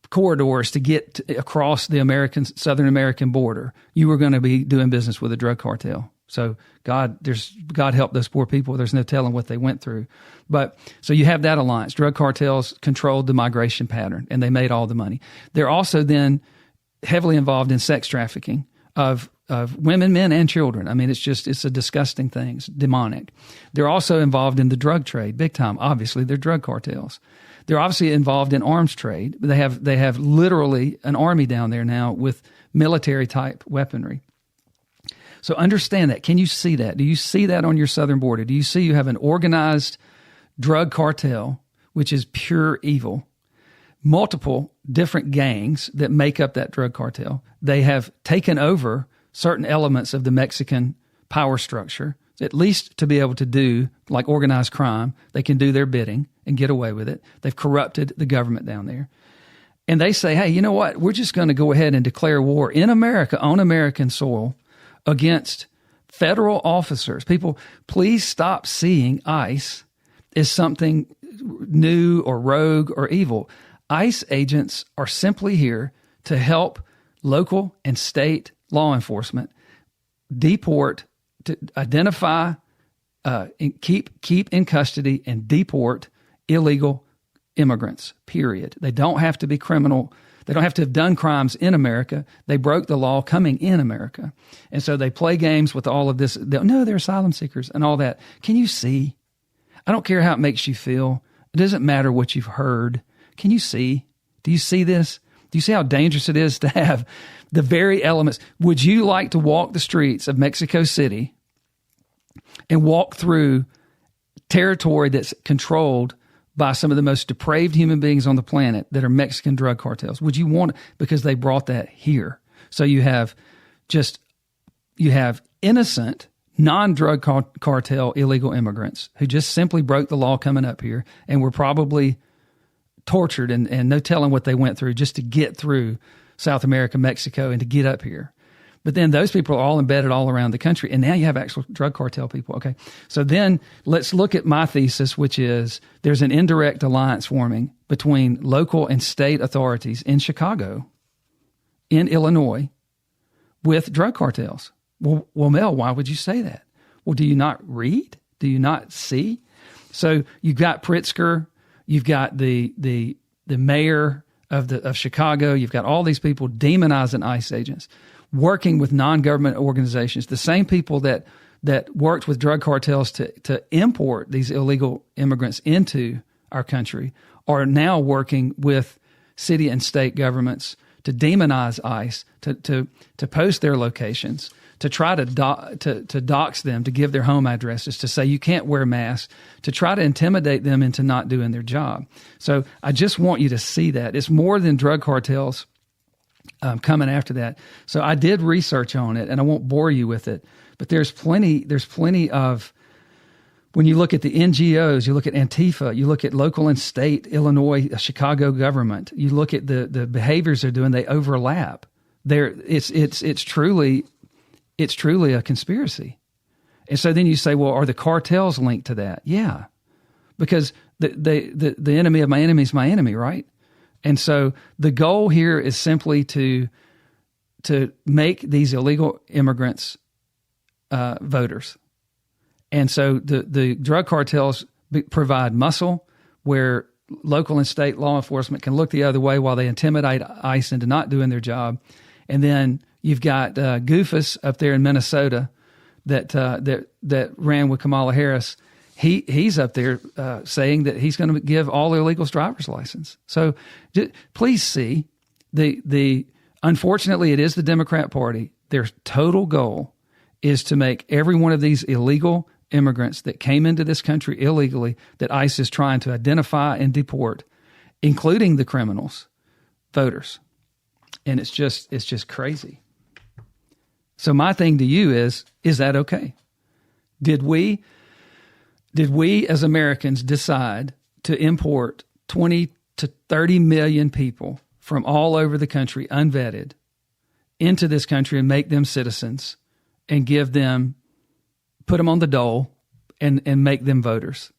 corridors to get across the Southern American border, you were going to be doing business with a drug cartel. So God help those poor people. There's no telling what they went through. But so you have that alliance. Drug cartels controlled the migration pattern, and they made all the money. They're also then heavily involved in sex trafficking of women, men, and children. I mean, it's a disgusting thing. It's demonic. They're also involved in the drug trade, big time. Obviously, they're drug cartels. They're obviously involved in arms trade. They have literally an army down there now with military type weaponry. So understand that. Can you see that? Do you see that on your southern border? Do you see you have an organized drug cartel, which is pure evil? Multiple different gangs that make up that drug cartel. They have taken over certain elements of the Mexican power structure, at least to be able to do like organized crime. They can do their bidding and get away with it. They've corrupted the government down there. And they say, hey, you know what? We're just going to go ahead and declare war in America, on American soil, against federal officers. People, please stop seeing ICE as something new or rogue or evil. ICE agents are simply here to help local and state law enforcement deport, to identify, and keep in custody and deport illegal immigrants, period. They don't have to be criminal. They don't have to have done crimes in America. They broke the law coming in America. And so they play games with all of this. No, they're asylum seekers and all that. Can you see? I don't care how it makes you feel. It doesn't matter what you've heard. Can you see? Do you see this? Do you see how dangerous it is to have the very elements? Would you like to walk the streets of Mexico City and walk through territory that's controlled by some of the most depraved human beings on the planet that are Mexican drug cartels? Would you want it? Because they brought that here. So you have innocent, non-drug cartel illegal immigrants who just simply broke the law coming up here and were probably tortured and no telling what they went through just to get through South America, Mexico, and to get up here. But then those people are all embedded all around the country. And now you have actual drug cartel people. Okay. So then let's look at my thesis, which is there's an indirect alliance forming between local and state authorities in Chicago, in Illinois, with drug cartels. Well, Mel, why would you say that? Well, do you not read? Do you not see? So you've got Pritzker, you've got the mayor of Chicago, you've got all these people demonizing ICE agents, working with non-government organizations, the same people that that worked with drug cartels to import these illegal immigrants into our country are now working with city and state governments to demonize ICE, to post their locations, to try to dox them, to give their home addresses, to say you can't wear masks, to try to intimidate them into not doing their job. So I just want you to see that. It's more than drug cartels coming after that. So I did research on it, and I won't bore you with it, but there's plenty of, when you look at the NGOs, you look at Antifa, you look at local and state, Illinois, Chicago government, you look at the behaviors they're doing, they overlap. It's truly a conspiracy. And so then you say, well, are the cartels linked to that? Yeah, because the enemy of my enemy is my enemy, right? And so the goal here is simply to make these illegal immigrants voters. And so the drug cartels provide muscle where local and state law enforcement can look the other way while they intimidate ICE into not doing their job. And then you've got Goofus up there in Minnesota that ran with Kamala Harris. He's up there saying that he's going to give all illegals driver's license. So please see, unfortunately, it is the Democrat Party. Their total goal is to make every one of these illegal immigrants that came into this country illegally, that ICE is trying to identify and deport, including the criminals, voters. And it's just crazy. So my thing to you is that okay? Did we as Americans decide to import 20 to 30 million people from all over the country unvetted into this country and make them citizens and put them on the dole and make them voters?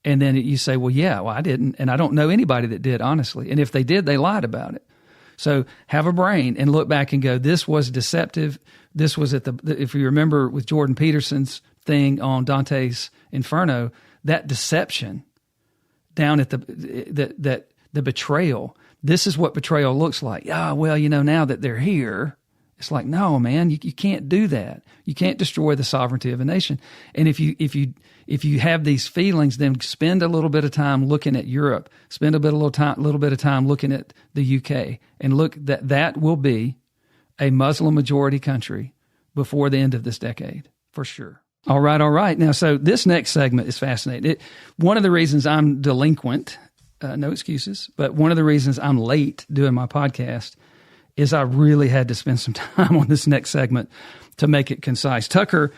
And then you say, well, yeah, well, I didn't. And I don't know anybody that did, honestly. And if they did, they lied about it. So have a brain and look back and go, this was deceptive. This was if you remember with Jordan Peterson's thing on Dante's Inferno, that deception down at the betrayal. This is what betrayal looks like. Ah, well, now that they're here, it's like, no, man, you can't do that. You can't destroy the sovereignty of a nation. And if you have these feelings, then spend a little bit of time looking at Europe. Spend a little bit of time looking at the UK, and look that will be a Muslim majority country before the end of this decade, for sure. All right. Now, so this next segment is fascinating. One of the reasons I'm delinquent, no excuses, but one of the reasons I'm late doing my podcast is I really had to spend some time on this next segment to make it concise. Tucker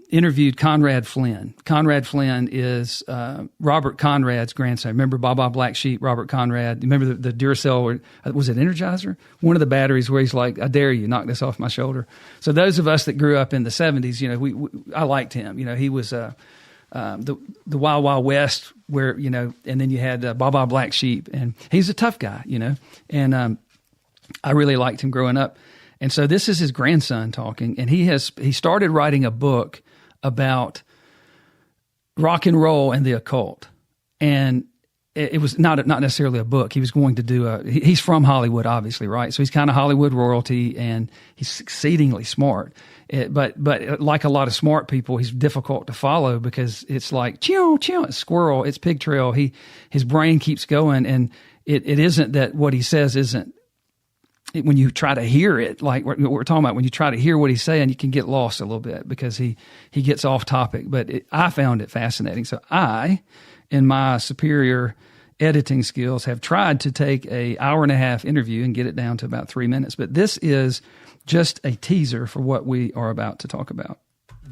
interviewed Conrad Flynn. Conrad Flynn is Robert Conrad's grandson. Remember Baba Black Sheep, Robert Conrad? Remember the Duracell, was it Energizer? One of the batteries where he's like, I dare you, knock this off my shoulder. So those of us that grew up in the 70s, I liked him. He was the Wild Wild West where, and then you had Baba Black Sheep, and he's a tough guy, and I really liked him growing up. And so this is his grandson talking, and he started writing a book about rock and roll and the occult. And it was not necessarily a book. He was going to do he's from Hollywood, obviously, right? So he's kind of Hollywood royalty, and he's exceedingly smart. But like a lot of smart people, he's difficult to follow because it's like, chew, it's squirrel, it's pig trail. His brain keeps going, and it isn't that what he says isn't. When you try to hear it, like what we're talking about, when you try to hear what he's saying, you can get lost a little bit because he gets off topic. But I found it fascinating. So I, in my superior editing skills, have tried to take a hour-and-a-half interview and get it down to about 3 minutes. But this is just a teaser for what we are about to talk about.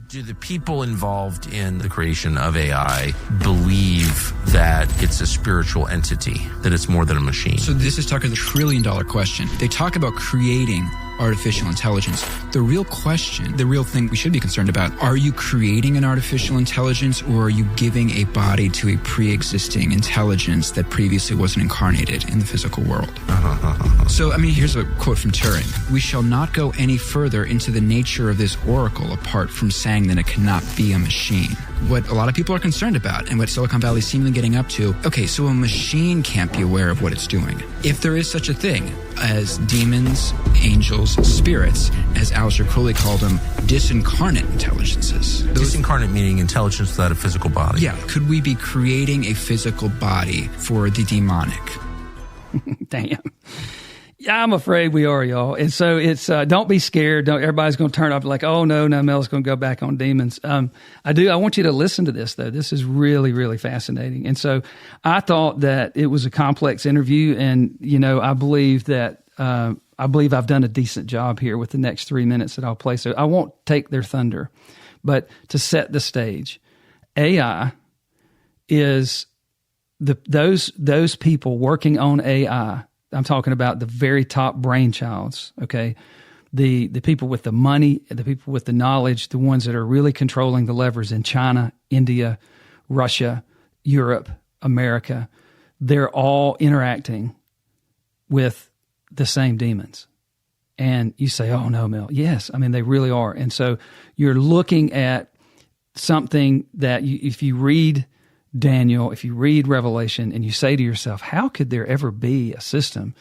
Do the people involved in the creation of AI believe that it's a spiritual entity, that it's more than a machine? So this is Tucker's $1 trillion question. They talk about creating artificial intelligence. The real question, the real thing we should be concerned about, are you creating an artificial intelligence, or are you giving a body to a pre-existing intelligence that previously wasn't incarnated in the physical world? So, here's a quote from Turing. We shall not go any further into the nature of this oracle apart from saying that it cannot be a machine. What a lot of people are concerned about, and what Silicon Valley is seemingly getting up to, okay, so a machine can't be aware of what it's doing. If there is such a thing, as demons, angels, spirits, as Aleister Crowley called them, disincarnate intelligences. Disincarnate meaning intelligence without a physical body. Yeah. Could we be creating a physical body for the demonic? Damn. Yeah, I'm afraid we are, y'all. And so it's, don't be scared. Everybody's going to turn up like, oh, no, Mel's going to go back on demons. I want you to listen to this, though. This is really, really fascinating. And so I thought that it was a complex interview. And, I believe that, I've done a decent job here with the next 3 minutes that I'll play. So I won't take their thunder, but to set the stage, AI is those people working on AI. I'm talking about the very top brainchilds, okay? The people with the money, the people with the knowledge, the ones that are really controlling the levers in China, India, Russia, Europe, America. They're all interacting with the same demons. And you say, oh, no, Mel. Yes, they really are. And so you're looking at something that if you read Daniel, if you read Revelation and you say to yourself, how could there ever be a system?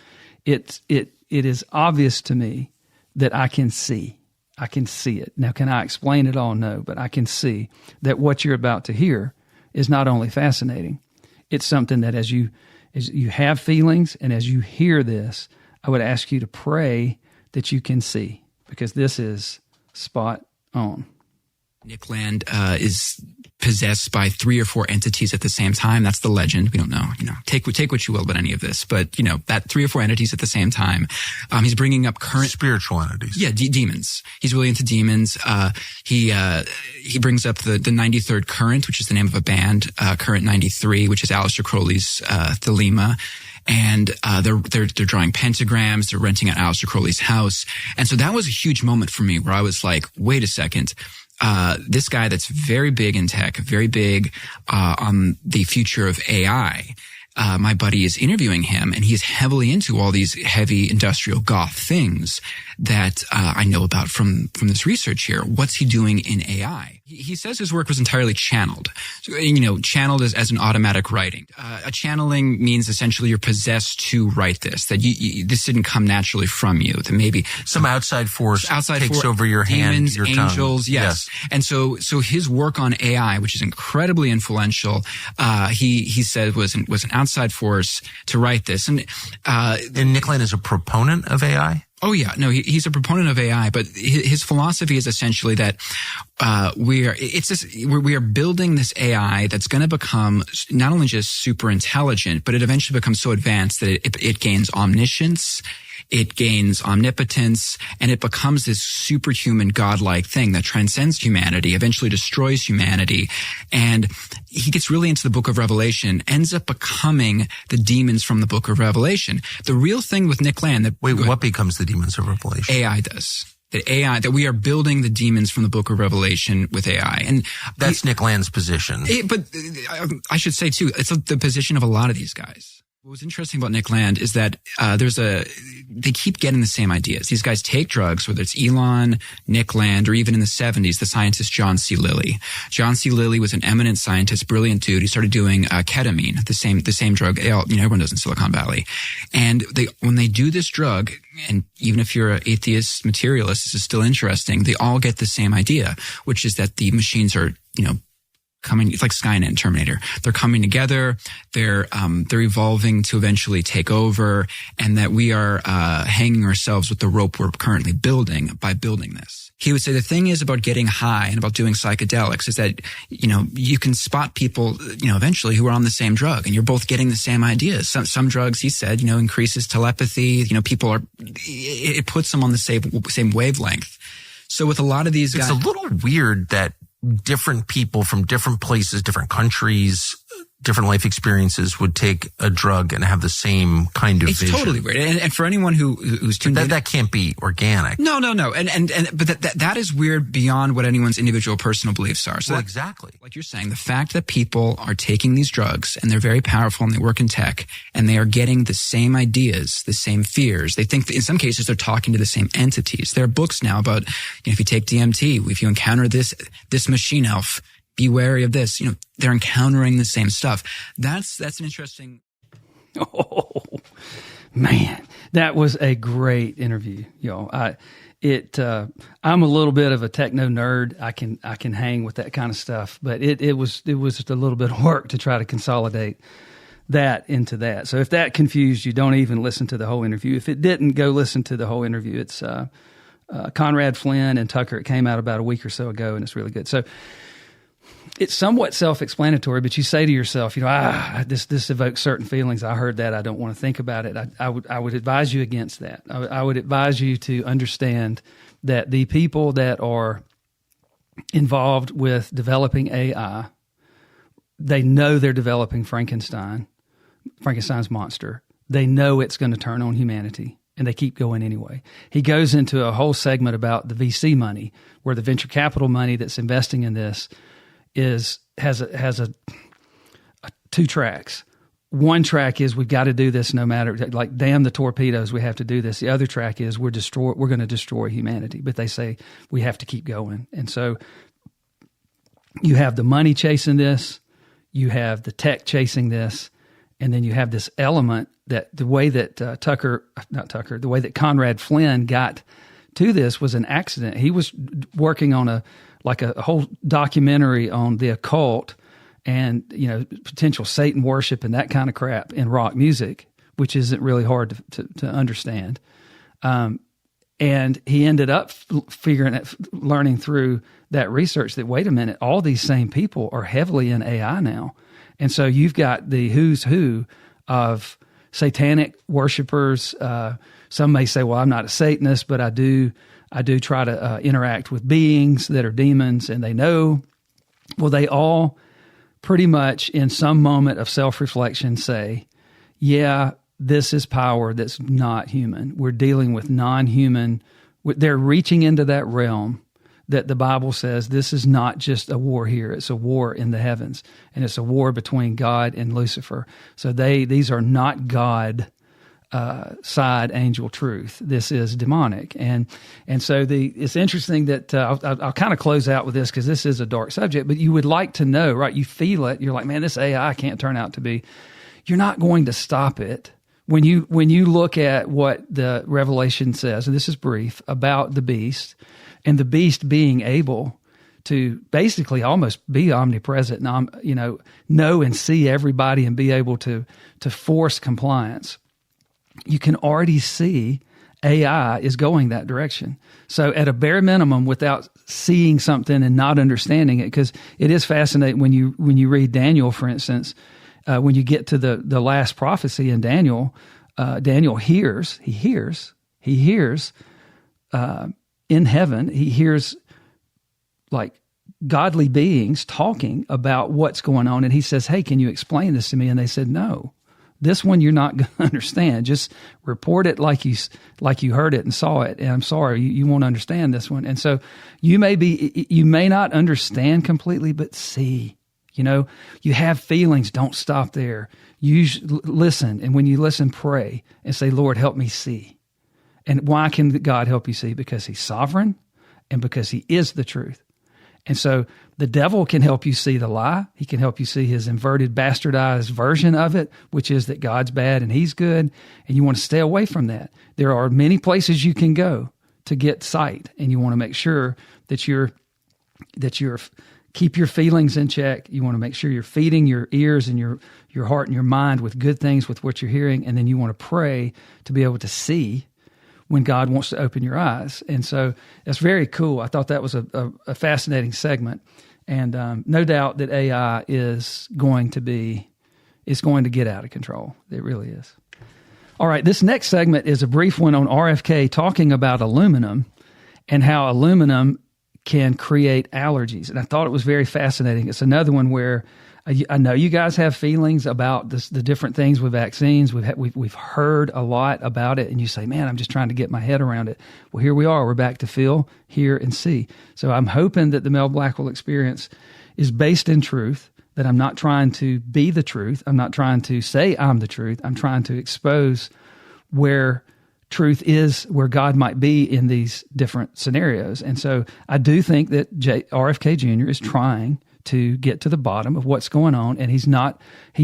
It is obvious to me that I can see it. Now, can I explain it all? No, but I can see that what you're about to hear is not only fascinating, it's something that as you have feelings and as you hear this, I would ask you to pray that you can see, because this is spot on. Nick Land is possessed by 3 or 4 entities at the same time. That's the legend. We don't know. Take what you will about any of this, but that 3 or 4 entities at the same time. He's bringing up current spiritual entities. Yeah, demons. He's really into demons. He brings up the 93rd Current, which is the name of a band. Current 93, which is Aleister Crowley's Thelema. And they're drawing pentagrams. They're renting out Aleister Crowley's house. And so that was a huge moment for me where I was like, wait a second. This guy that's very big in tech, very big on the future of AI. My buddy is interviewing him, and he's heavily into all these heavy industrial goth things that I know about from this research here. What's he doing in AI? He says his work was entirely channeled. So, channeled as an automatic writing. A channeling means essentially you're possessed to write this, that this didn't come naturally from you, that maybe some outside force takes over your demons, hand, your angels, tongue. Yes. And so his work on AI, which is incredibly influential, he said was an outside force to write this. And Nick Land is a proponent of AI? Oh yeah, no, he's a proponent of AI, but his philosophy is essentially that we are building this AI that's going to become not only just super intelligent, but it eventually becomes so advanced that it gains omniscience, it gains omnipotence, and it becomes this superhuman godlike thing that transcends humanity, eventually destroys humanity. And he gets really into the book of Revelation, ends up becoming the demons from the book of Revelation. The real thing with Nick Land what becomes the demons of Revelation? AI does. That we are building the demons from the book of Revelation with AI. And that's Nick Land's position. But I should say too, it's the position of a lot of these guys. What was interesting about Nick Land is that they keep getting the same ideas. These guys take drugs, whether it's Elon, Nick Land, or even in the 70s, the scientist John C. Lilly. John C. Lilly was an eminent scientist, brilliant dude. He started doing ketamine, the same drug everyone does in Silicon Valley. And when they do this drug, and even if you're an atheist materialist, this is still interesting, they all get the same idea, which is that the machines are, coming, it's like Skynet and Terminator. They're coming together. They're evolving to eventually take over, and that we are hanging ourselves with the rope we're currently building by building this. He would say the thing is about getting high and about doing psychedelics is that, you can spot people, eventually who are on the same drug, and you're both getting the same ideas. Some drugs, he said, increases telepathy. People it puts them on the same wavelength. So with a lot of these guys, it's a little weird that different people from different places, different countries, different life experiences would take a drug and have the same kind of vision. It's totally weird. And for anyone who's tuned in, that can't be organic. No. But that is weird beyond what anyone's individual personal beliefs are. So exactly. Like you're saying, the fact that people are taking these drugs and they're very powerful and they work in tech and they are getting the same ideas, the same fears. They think that in some cases they're talking to the same entities. There are books now about, if you take DMT, if you encounter this machine elf, be wary of this. They're encountering the same stuff. That's an interesting. Oh, Man, that was a great interview, y'all. I'm a little bit of a techno nerd. I can hang with that kind of stuff, but it was just a little bit of work to try to consolidate that into that. So if that confused you, don't even listen to the whole interview. If it didn't, go listen to the whole interview. It's Conrad Flynn and Tucker. It came out about a week or so ago, and it's really good. So it's somewhat self-explanatory, but you say to yourself, this evokes certain feelings. I heard that. I don't want to think about it. I would advise you against that. I would advise you to understand that the people that are involved with developing AI, they know they're developing Frankenstein's monster. They know it's going to turn on humanity, and they keep going anyway. He goes into a whole segment about the VC money, where the venture capital money that's investing in this has two tracks. One track is we've got to do this no matter, like, damn the torpedoes, we have to do this. The other track is we're going to destroy humanity. But they say we have to keep going. And so you have the money chasing this, you have the tech chasing this, and then you have this element that the way that the way that Conrad Flynn got to this was an accident. He was working on a whole documentary on the occult and, potential Satan worship and that kind of crap in rock music, which isn't really hard to understand. And he ended up learning through that research that, wait a minute, all these same people are heavily in AI now. And so you've got the who's who of satanic worshipers. Some may say, well, I'm not a Satanist, but I do try to interact with beings that are demons, and they know. Well, they all pretty much in some moment of self-reflection say, yeah, this is power that's not human. We're dealing with non-human. They're reaching into that realm that the Bible says this is not just a war here. It's a war in the heavens, and it's a war between God and Lucifer. So these are not God side angel truth. This is demonic. And so it's interesting that I'll kind of close out with this because this is a dark subject, but you would like to know, right? You feel it. You're like, man, this AI can't turn out to be. You're not going to stop it. When you look at what the Revelation says, and this is brief, about the beast, and the beast being able to basically almost be omnipresent, and know and see everybody and be able to force compliance. You can already see AI is going that direction. So at a bare minimum, without seeing something and not understanding it, because it is fascinating when you read Daniel, for instance, when you get to the last prophecy in Daniel, Daniel hears in heaven, he hears like godly beings talking about what's going on. And he says, hey, can you explain this to me? And they said, no. This one you're not going to understand. Just report it like you heard it and saw it. And I'm sorry, you won't understand this one. And so you may not understand completely, but see. You have feelings. Don't stop there. Listen, and when you listen, pray and say, Lord, help me see. And why can God help you see? Because He's sovereign and because He is the truth. And so the devil can help you see the lie. He can help you see his inverted, bastardized version of it, which is that God's bad and He's good, and you want to stay away from that. There are many places you can go to get sight, and you want to make sure that you're keep your feelings in check. You want to make sure you're feeding your ears and your heart and your mind with good things, with what you're hearing, and then you want to pray to be able to see when God wants to open your eyes. And so that's very cool. I thought that was a fascinating segment. And no doubt that AI is going to get out of control. It really is. All right, this next segment is a brief one on RFK talking about aluminum and how aluminum can create allergies. And I thought it was very fascinating. It's another one where I know you guys have feelings about the different things with vaccines. We've heard a lot about it, and you say, man, I'm just trying to get my head around it. Well, here we are. We're back to feel, hear, and see. So I'm hoping that the Mel Blackwell Experience is based in truth, that I'm not trying to be the truth. I'm not trying to say I'm the truth. I'm trying to expose where truth is, where God might be in these different scenarios. And so I do think that RFK Jr. is trying to get to the bottom of what's going on. And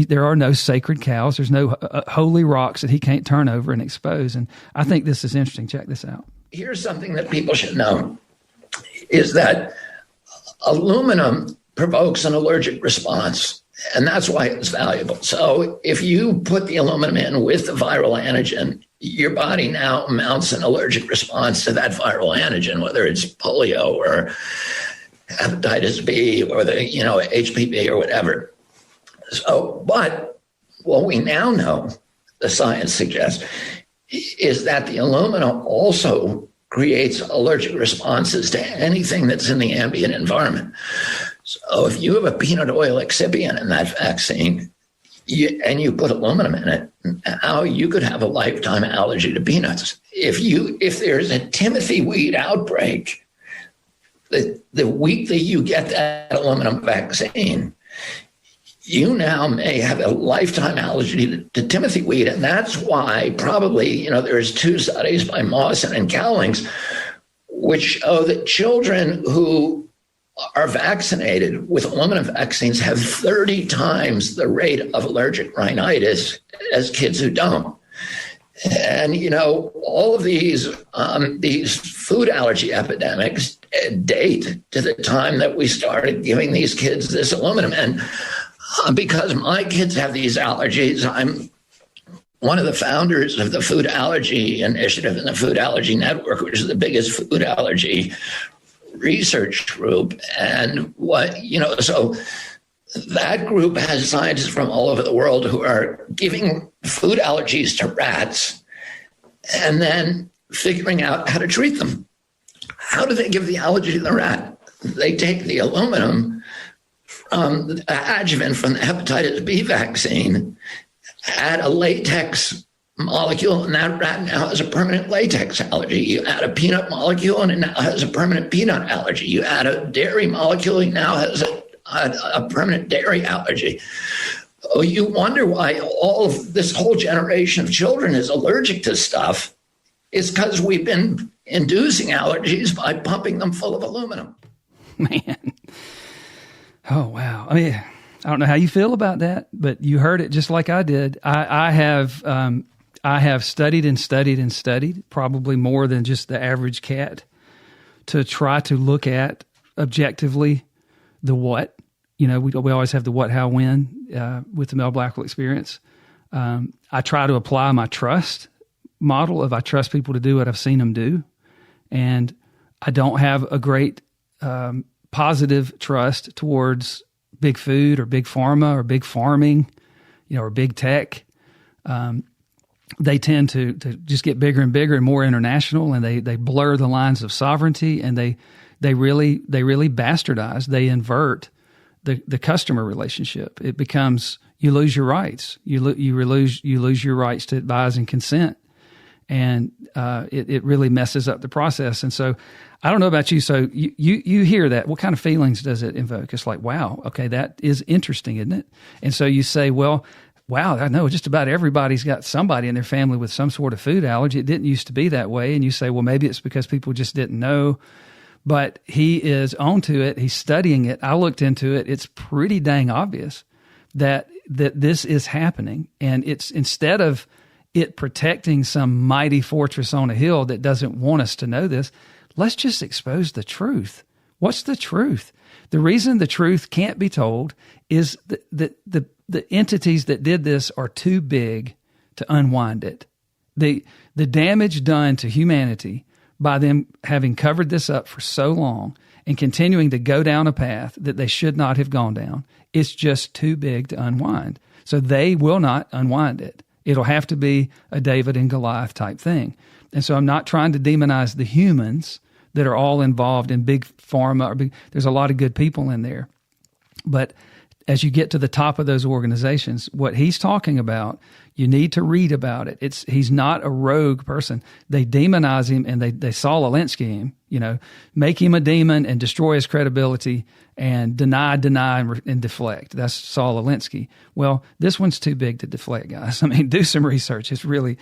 there are no sacred cows. There's no holy rocks that he can't turn over and expose. And I think this is interesting. Check this out. Here's something that people should know, is that aluminum provokes an allergic response, and that's why it's valuable. So if you put the aluminum in with the viral antigen, your body now mounts an allergic response to that viral antigen, whether it's polio or hepatitis B or the HPV or whatever. So, but what we now know, the science suggests, is that the aluminum also creates allergic responses to anything that's in the ambient environment. So if you have a peanut oil excipient in that vaccine, and you put aluminum in it, now you could have a lifetime allergy to peanuts. If there's a Timothy weed outbreak, the week that you get that aluminum vaccine, you now may have a lifetime allergy to Timothy weed. And that's why probably, there's 2 studies by Mawson and Cowlings, which show that children who are vaccinated with aluminum vaccines have 30 times the rate of allergic rhinitis as kids who don't. And, all of these food allergy epidemics date to the time that we started giving these kids this aluminum. And because my kids have these allergies, I'm one of the founders of the Food Allergy Initiative and the Food Allergy Network, which is the biggest food allergy research group. And so that group has scientists from all over the world who are giving food allergies to rats and then figuring out how to treat them. How do they give the allergy to the rat? They take the aluminum from the adjuvant from the hepatitis B vaccine, add a latex molecule, and that rat now has a permanent latex allergy. You add a peanut molecule, and it now has a permanent peanut allergy. You add a dairy molecule, it now has a permanent dairy allergy. Oh, you wonder why all of this whole generation of children is allergic to stuff. It's because we've been inducing allergies by pumping them full of aluminum. Man. Oh, wow. I mean, I don't know how you feel about that, but you heard it just like I did. I have studied and studied and studied, probably more than just the average cat, to try to look at objectively the what. We always have the what, how, when with the Mel Blackwell Experience. I try to apply my trust model of I trust people to do what I've seen them do. And I don't have a great positive trust towards big food or big pharma or big farming, or big tech. They tend to just get bigger and bigger and more international, and they blur the lines of sovereignty, and they really bastardize. They invert the customer relationship. It becomes, you lose your rights. You lose your rights to advise and consent, and it really messes up the process. And so, I don't know about you. So you hear that. What kind of feelings does it invoke? It's like, wow, okay, that is interesting, isn't it? And so you say, well, wow, I know just about everybody's got somebody in their family with some sort of food allergy. It didn't used to be that way. And you say, well, maybe it's because people just didn't know. But he is onto it. He's studying it. I looked into it. It's pretty dang obvious that this is happening. And it's, instead of it protecting some mighty fortress on a hill that doesn't want us to know this, let's just expose the truth. What's the truth? The reason the truth can't be told is that the entities that did this are too big to unwind it. The damage done to humanity by them having covered this up for so long and continuing to go down a path that they should not have gone down, it's just too big to unwind. So they will not unwind it. It'll have to be a David and Goliath type thing. And so I'm not trying to demonize the humans that are all involved in big pharma. There's a lot of good people in there. But as you get to the top of those organizations, what he's talking about, you need to read about it. He's not a rogue person. They demonize him, and they Saul Alinsky him, make him a demon and destroy his credibility and deny, and deflect. That's Saul Alinsky. Well, this one's too big to deflect, guys. I mean, do some research. It's really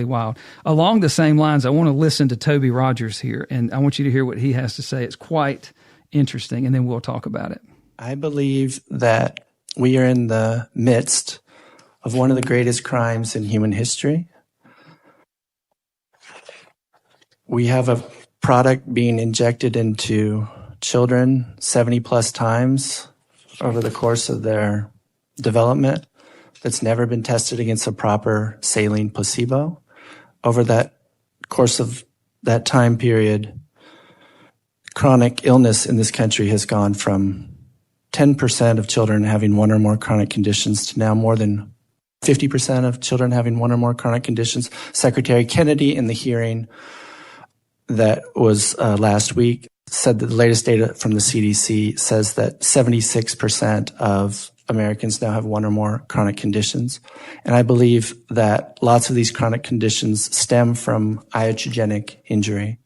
wild. Along the same lines, I want to listen to Toby Rogers here, and I want you to hear what he has to say. It's quite interesting, and then we'll talk about it. I believe that we are in the midst of one of the greatest crimes in human history. We have a product being injected into children 70 plus times over the course of their development that's never been tested against a proper saline placebo. Over that course of that time period, chronic illness in this country has gone from 10% of children having one or more chronic conditions to now more than 50% of children having one or more chronic conditions. Secretary Kennedy, in the hearing that was last week, said that the latest data from the CDC says that 76% of Americans now have one or more chronic conditions. And I believe that lots of these chronic conditions stem from iatrogenic injury.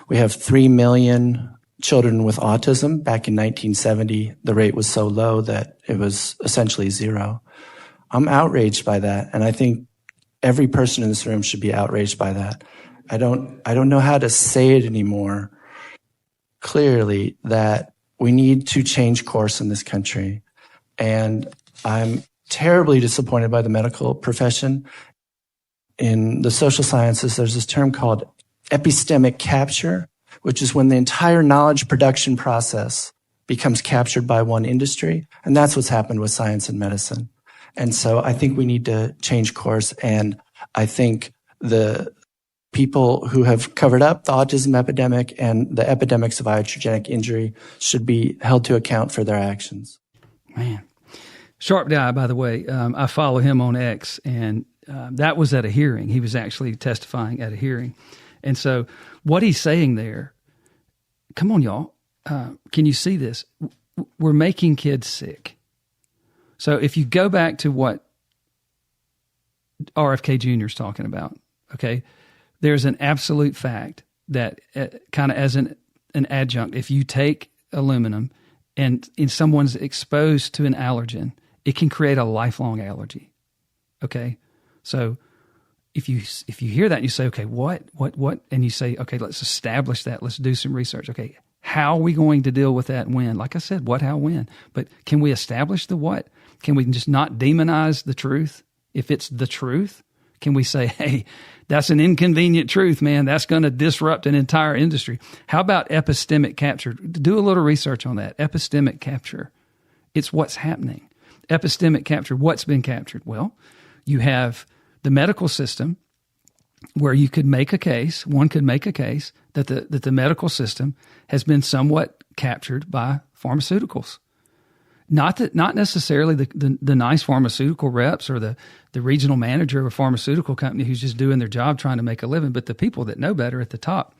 We have 3 million children with autism. Back in 1970, the rate was so low that it was essentially zero. I'm outraged by that, and I think every person in this room should be outraged by that. I don't know how to say it anymore clearly that we need to change course in this country. And I'm terribly disappointed by the medical profession. In the social sciences, there's this term called epistemic capture, which is when the entire knowledge production process becomes captured by one industry. And that's what's happened with science and medicine. And so I think we need to change course. And I think the people who have covered up the autism epidemic and the epidemics of iatrogenic injury should be held to account for their actions. Man, sharp guy, by the way. I follow him on X, and that was at a hearing. He was actually testifying at a hearing. And so what he's saying there, come on, y'all, can you see this? We're making kids sick. So if you go back to what RFK Jr. is talking about, okay, there's an absolute fact that kind of as an adjunct, if you take aluminum and someone's exposed to an allergen, it can create a lifelong allergy. Okay, so if you hear that, you say, okay, what, and you say, okay, let's establish that. Let's do some research. Okay, how are we going to deal with that and when? Like I said, what, how, when? But can we establish the what? Can we just not demonize the truth? If it's the truth, can we say, hey, that's an inconvenient truth, man. That's going to disrupt an entire industry. How about epistemic capture? Do a little research on that. Epistemic capture. It's what's happening. Epistemic capture, what's been captured? Well, you have the medical system where you could make a case, one could make a case that the medical system has been somewhat captured by pharmaceuticals. Not necessarily the nice pharmaceutical reps or the regional manager of a pharmaceutical company who's just doing their job trying to make a living, but the people that know better at the top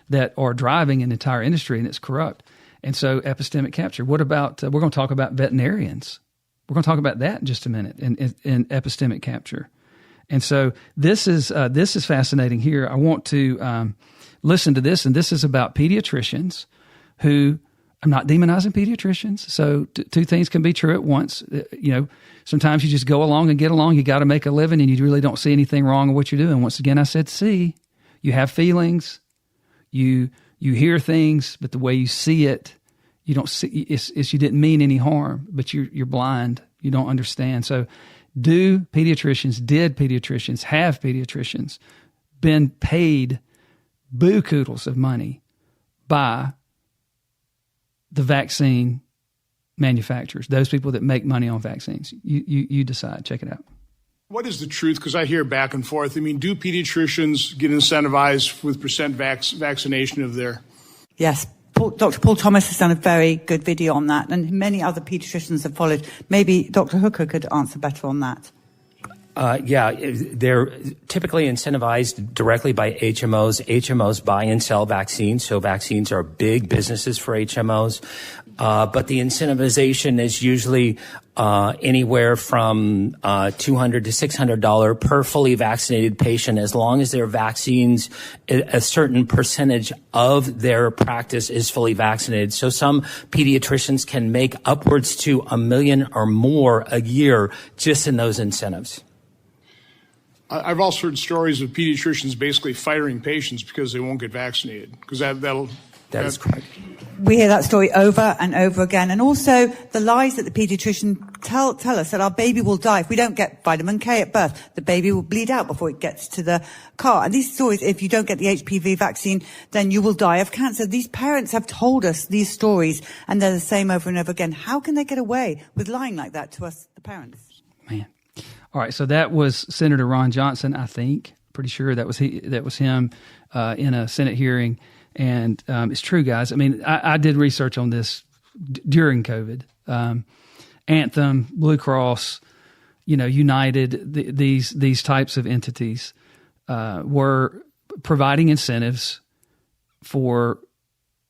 that are driving an entire industry, and it's corrupt. And so epistemic capture. What about, we're going to talk about veterinarians. We're going to talk about that in just a minute in epistemic capture. And so this is fascinating here. I want to listen to this, and this is about pediatricians who, I'm not demonizing pediatricians. So two things can be true at once. Sometimes you just go along and get along. You got to make a living, and you really don't see anything wrong with what you're doing. Once again, I said, see, you have feelings, you hear things, but the way you see it, you don't see. It's you didn't mean any harm, but you're blind. You don't understand. So, did pediatricians have pediatricians been paid buku-doodles of money by the vaccine manufacturers, those people that make money on vaccines? You decide. Check it out. What is the truth? Because I hear back and forth. I mean, do pediatricians get incentivized with percent vaccination of their? Yes. Dr. Paul Thomas has done a very good video on that, and many other pediatricians have followed. Maybe Dr. Hooker could answer better on that. They're typically incentivized directly by HMOs. HMOs buy and sell vaccines, so vaccines are big businesses for HMOs. But the incentivization is usually anywhere from $200 to $600 per fully vaccinated patient, as long as their vaccines, a certain percentage of their practice is fully vaccinated. So some pediatricians can make upwards to $1 million or more a year just in those incentives. I've also heard stories of pediatricians basically firing patients because they won't get vaccinated, because that'll That is correct. We hear that story over and over again. And also the lies that the pediatrician tell us that our baby will die. If we don't get vitamin K at birth, the baby will bleed out before it gets to the car. And these stories, if you don't get the HPV vaccine, then you will die of cancer. These parents have told us these stories, and they're the same over and over again. How can they get away with lying like that to us, the parents? Man. All right. So that was Senator Ron Johnson, I think. Pretty sure that was him in a Senate hearing. And it's true, guys. I mean, I did research on this during COVID. Anthem, Blue Cross, United, these types of entities were providing incentives for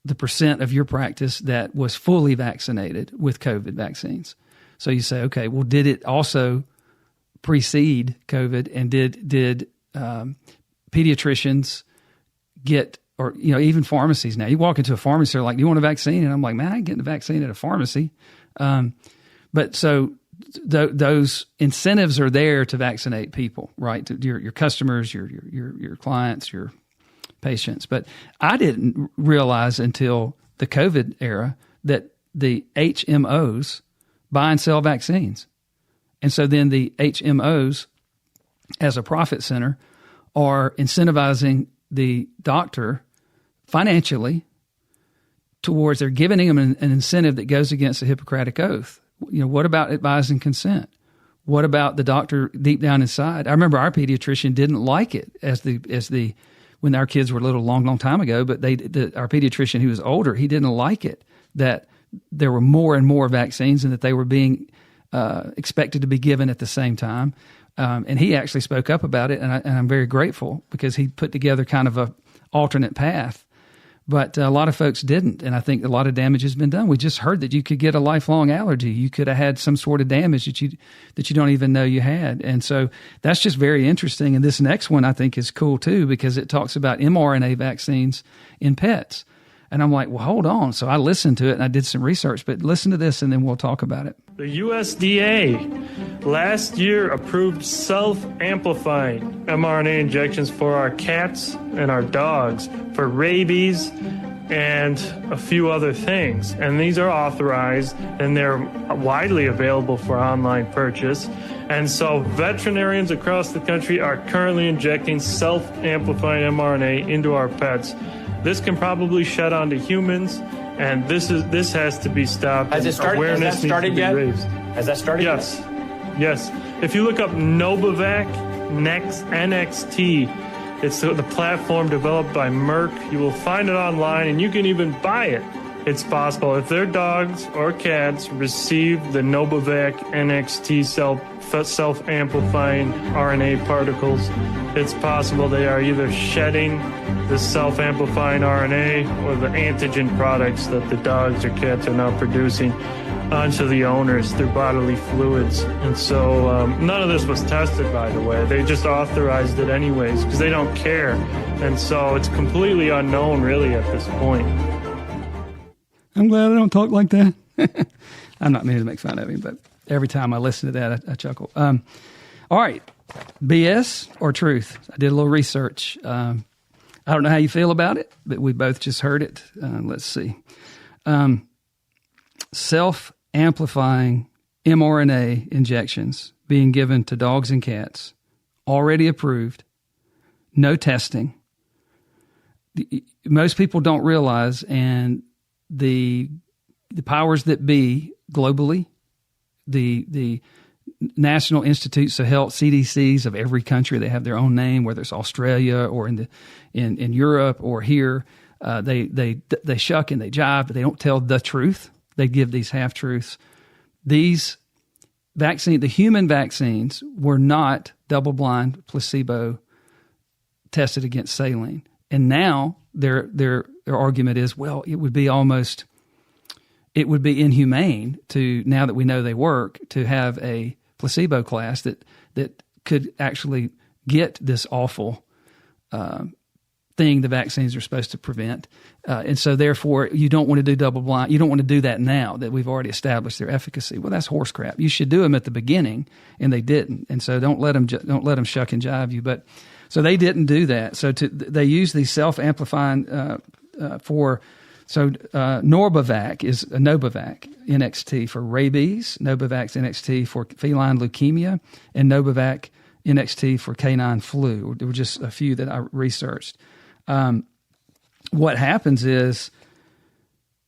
the percent of your practice that was fully vaccinated with COVID vaccines. So you say, okay, well, did it also precede COVID, and did pediatricians get, or even pharmacies now? You walk into a pharmacy, they're like, "Do you want a vaccine?" And I'm like, "Man, I ain't getting a vaccine at a pharmacy." But so those incentives are there to vaccinate people, right? To your customers, your clients, your patients. But I didn't realize until the COVID era that the HMOs buy and sell vaccines. And so then the HMOs, as a profit center, are incentivizing the doctor financially towards, they're giving him an incentive that goes against the Hippocratic Oath. What about advising consent? What about the doctor deep down inside? I remember our pediatrician didn't like it when our kids were little, long time ago, but our pediatrician who was older, he didn't like it that there were more and more vaccines and that they were being expected to be given at the same time. And he actually spoke up about it, and I'm very grateful because he put together kind of a alternate path. But a lot of folks didn't, and I think a lot of damage has been done. We just heard that you could get a lifelong allergy. You could have had some sort of damage that you don't even know you had. And so that's just very interesting. And this next one I think is cool too, because it talks about mRNA vaccines in pets. And I'm like, well, hold on. So I listened to it and I did some research, but listen to this and then we'll talk about it. The USDA last year approved self-amplifying mRNA injections for our cats and our dogs for rabies and a few other things. And these are authorized and they're widely available for online purchase. And so veterinarians across the country are currently injecting self-amplifying mRNA into our pets. This can probably shed onto humans, and this has to be stopped. Has it started? Awareness Has that started needs to be yet? raised. Has that started? Yes. Yes. If you look up Novavax NXT, it's the platform developed by Merck. You will find it online, and you can even buy it. It's possible. If their dogs or cats receive the Novavax NXT self-amplifying RNA particles, it's possible they are either shedding the self-amplifying RNA or the antigen products that the dogs or cats are now producing onto the owners through bodily fluids. And so none of this was tested, by the way. They just authorized it anyways because they don't care. And so it's completely unknown, really, at this point. I'm glad I don't talk like that. I'm not meaning to make fun of him, but every time I listen to that, I chuckle. All right. BS or truth? I did a little research. I don't know how you feel about it, but we both just heard it. Let's see. Self-amplifying mRNA injections being given to dogs and cats, already approved, no testing. Most people don't realize, and the powers that be globally, the National Institutes of Health, CDCs of every country, they have their own name, whether it's Australia or in Europe or here. They shuck and they jive, but they don't tell the truth. They give these half truths. These the human vaccines were not double-blind placebo tested against saline, and now their argument is, well, it would be inhumane to, now that we know they work, to have a placebo class that could actually get this awful thing the vaccines are supposed to prevent. And so therefore you don't want to do double blind. You don't want to do that now that we've already established their efficacy. Well, that's horse crap. You should do them at the beginning, and they didn't. And so don't let them shuck and jive you. But so they didn't do that. So they use these self-amplifying for So Novavax is Novavax NXT for rabies, Novavax NXT for feline leukemia, and Novavax NXT for canine flu. There were just a few that I researched. What happens is,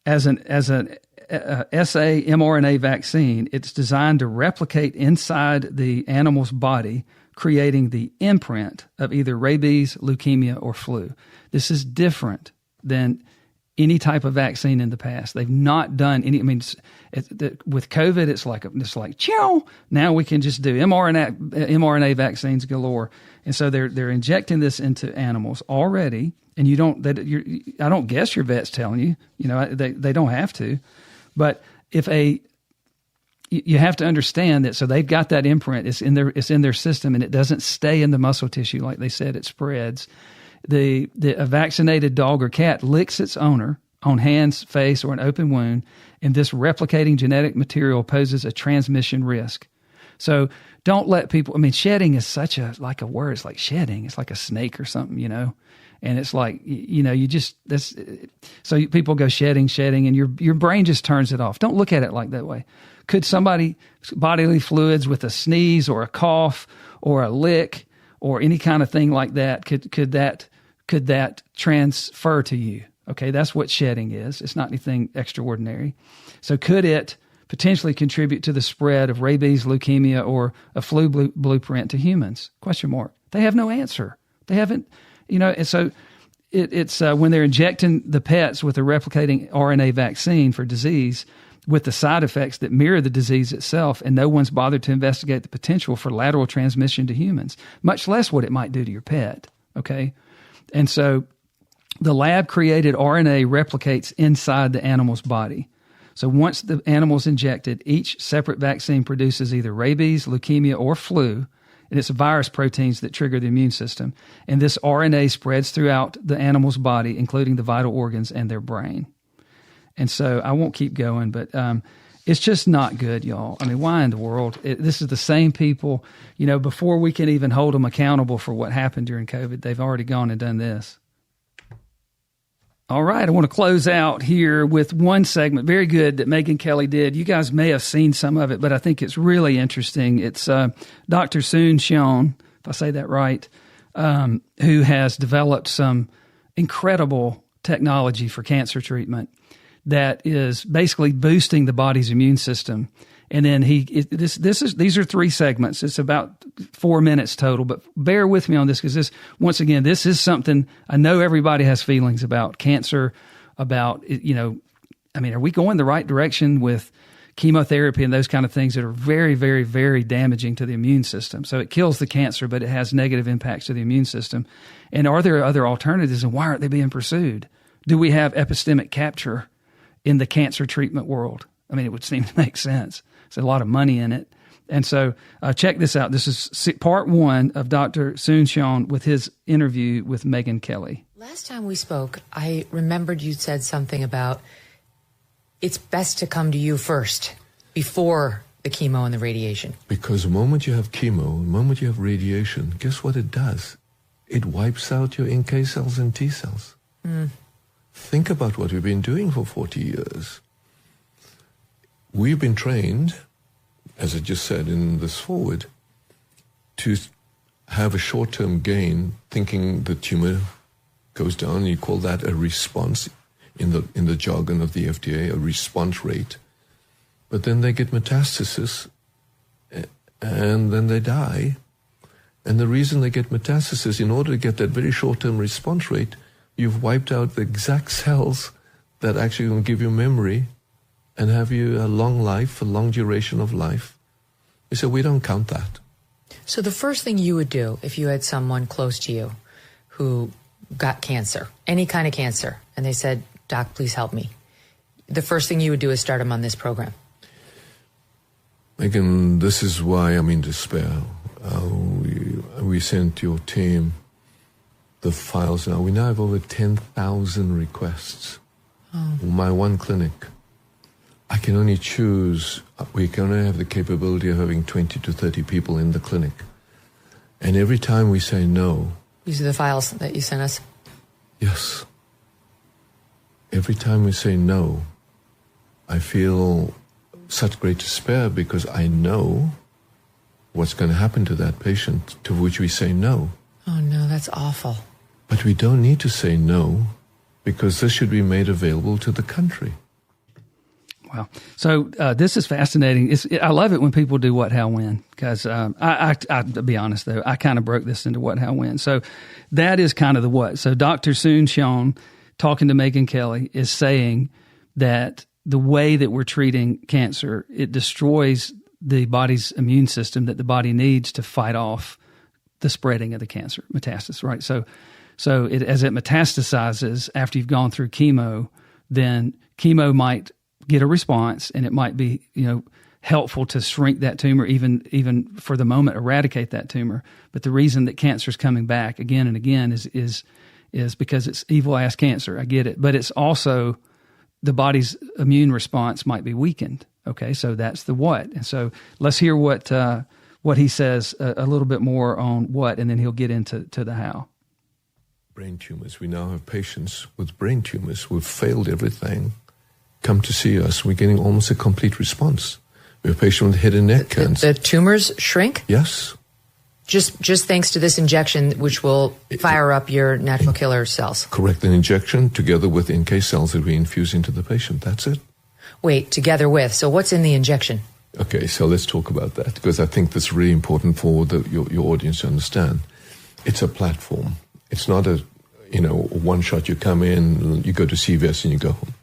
as an SA mRNA vaccine, it's designed to replicate inside the animal's body, creating the imprint of either rabies, leukemia, or flu. This is different than any type of vaccine in the past. They've not done any. I mean, with COVID, it's like chow. Now we can just do mRNA vaccines galore, and so they're injecting this into animals already. And you don't. I don't guess your vet's telling you. You know, they don't have to, but you have to understand that. So they've got that imprint. It's in their system, and it doesn't stay in the muscle tissue like they said. It spreads. A vaccinated dog or cat licks its owner on hands, face, or an open wound, and this replicating genetic material poses a transmission risk. So don't let people. I mean, shedding is such a word. It's like shedding. It's like a snake or something, you know. And it's like, you know, so people go shedding, and your brain just turns it off. Don't look at it like that way. Could somebody bodily fluids with a sneeze or a cough or a lick or any kind of thing like that, could that transfer to you? Okay, that's what shedding is. It's not anything extraordinary. So could it potentially contribute to the spread of rabies, leukemia, or a flu blueprint to humans? ? They have no answer. They haven't, you know, and so it's when they're injecting the pets with a replicating RNA vaccine for disease with the side effects that mirror the disease itself, and no one's bothered to investigate the potential for lateral transmission to humans, much less what it might do to your pet, okay? And so the lab-created RNA replicates inside the animal's body. So once the animal's injected, each separate vaccine produces either rabies, leukemia, or flu, and it's virus proteins that trigger the immune system. And this RNA spreads throughout the animal's body, including the vital organs and their brain. And so I won't keep going, but it's just not good, y'all. I mean, why in the world? This is the same people, you know, before we can even hold them accountable for what happened during COVID, they've already gone and done this. All right, I want to close out here with one segment, very good, that Megyn Kelly did. You guys may have seen some of it, but I think it's really interesting. It's Dr. Shiong, if I say that right, who has developed some incredible technology for cancer treatment that is basically boosting the body's immune system. And then these are 3 segments. It's about 4 minutes total, but bear with me on this because once again, this is something I know everybody has feelings about cancer, about, you know, I mean, are we going the right direction with chemotherapy and those kind of things that are very, very, very damaging to the immune system? So it kills the cancer, but it has negative impacts to the immune system. And are there other alternatives, and why aren't they being pursued? Do we have epistemic capture in the cancer treatment world? I mean, it would seem to make sense. There's a lot of money in it. And so check this out. This is part 1 of Dr. Shiong with his interview with Megyn Kelly. Last time we spoke, I remembered you said something about it's best to come to you first before the chemo and the radiation. Because the moment you have chemo, the moment you have radiation, guess what it does? It wipes out your NK cells and T cells. Think about what we've been doing for 40 years. We've been trained, as I just said in this forward, to have a short-term gain, thinking the tumor goes down. You call that a response in the jargon of the FDA, a response rate. But then they get metastasis, and then they die. And the reason they get metastasis, in order to get that very short-term response rate, you've wiped out the exact cells that actually going to give you memory and have you a long life, a long duration of life. So we don't count that. So the first thing you would do if you had someone close to you who got cancer, any kind of cancer, and they said, Doc, please help me, the first thing you would do is start them on this program. Megyn, this is why I'm in despair. We sent your team the files now. We now have over 10,000 requests. My one clinic. I can only choose, we can only have the capability of having 20 to 30 people in the clinic. And every time we say no. These are the files that you sent us? Yes. every time we say no, I feel such great despair because I know what's going to happen to that patient to which we say no. Oh, no, that's awful. But we don't need to say no because this should be made available to the country. Wow. So this is fascinating. I love it when people do what, how, when, because I to be honest, though, I kind of broke this into what, how, when. So that is kind of the what. So Dr. Soon Shiong, talking to Megyn Kelly, is saying that the way that we're treating cancer, it destroys the body's immune system that the body needs to fight off the spreading of the cancer metastasis, right? So as it metastasizes after you've gone through chemo, then chemo might get a response, and it might be, helpful to shrink that tumor, even for the moment, eradicate that tumor. But the reason that cancer is coming back again and again is because it's evil ass cancer. I get it, but it's also the body's immune response might be weakened. Okay, so that's the what. And so let's hear what he says a little bit more on what, and then he'll get into the how. Brain tumors. We now have patients with brain tumors who have failed everything come to see us. We're getting almost a complete response. We have a patient with head and neck cancer. The tumors shrink? Yes. Just thanks to this injection, which will fire up your natural killer cells. Correct. An injection together with NK cells that we infuse into the patient. That's it. Wait, together with. So what's in the injection? Okay, so let's talk about that, because I think that's really important for your audience to understand. It's a platform. It's not a, one shot, you come in, you go to CVS and you go home.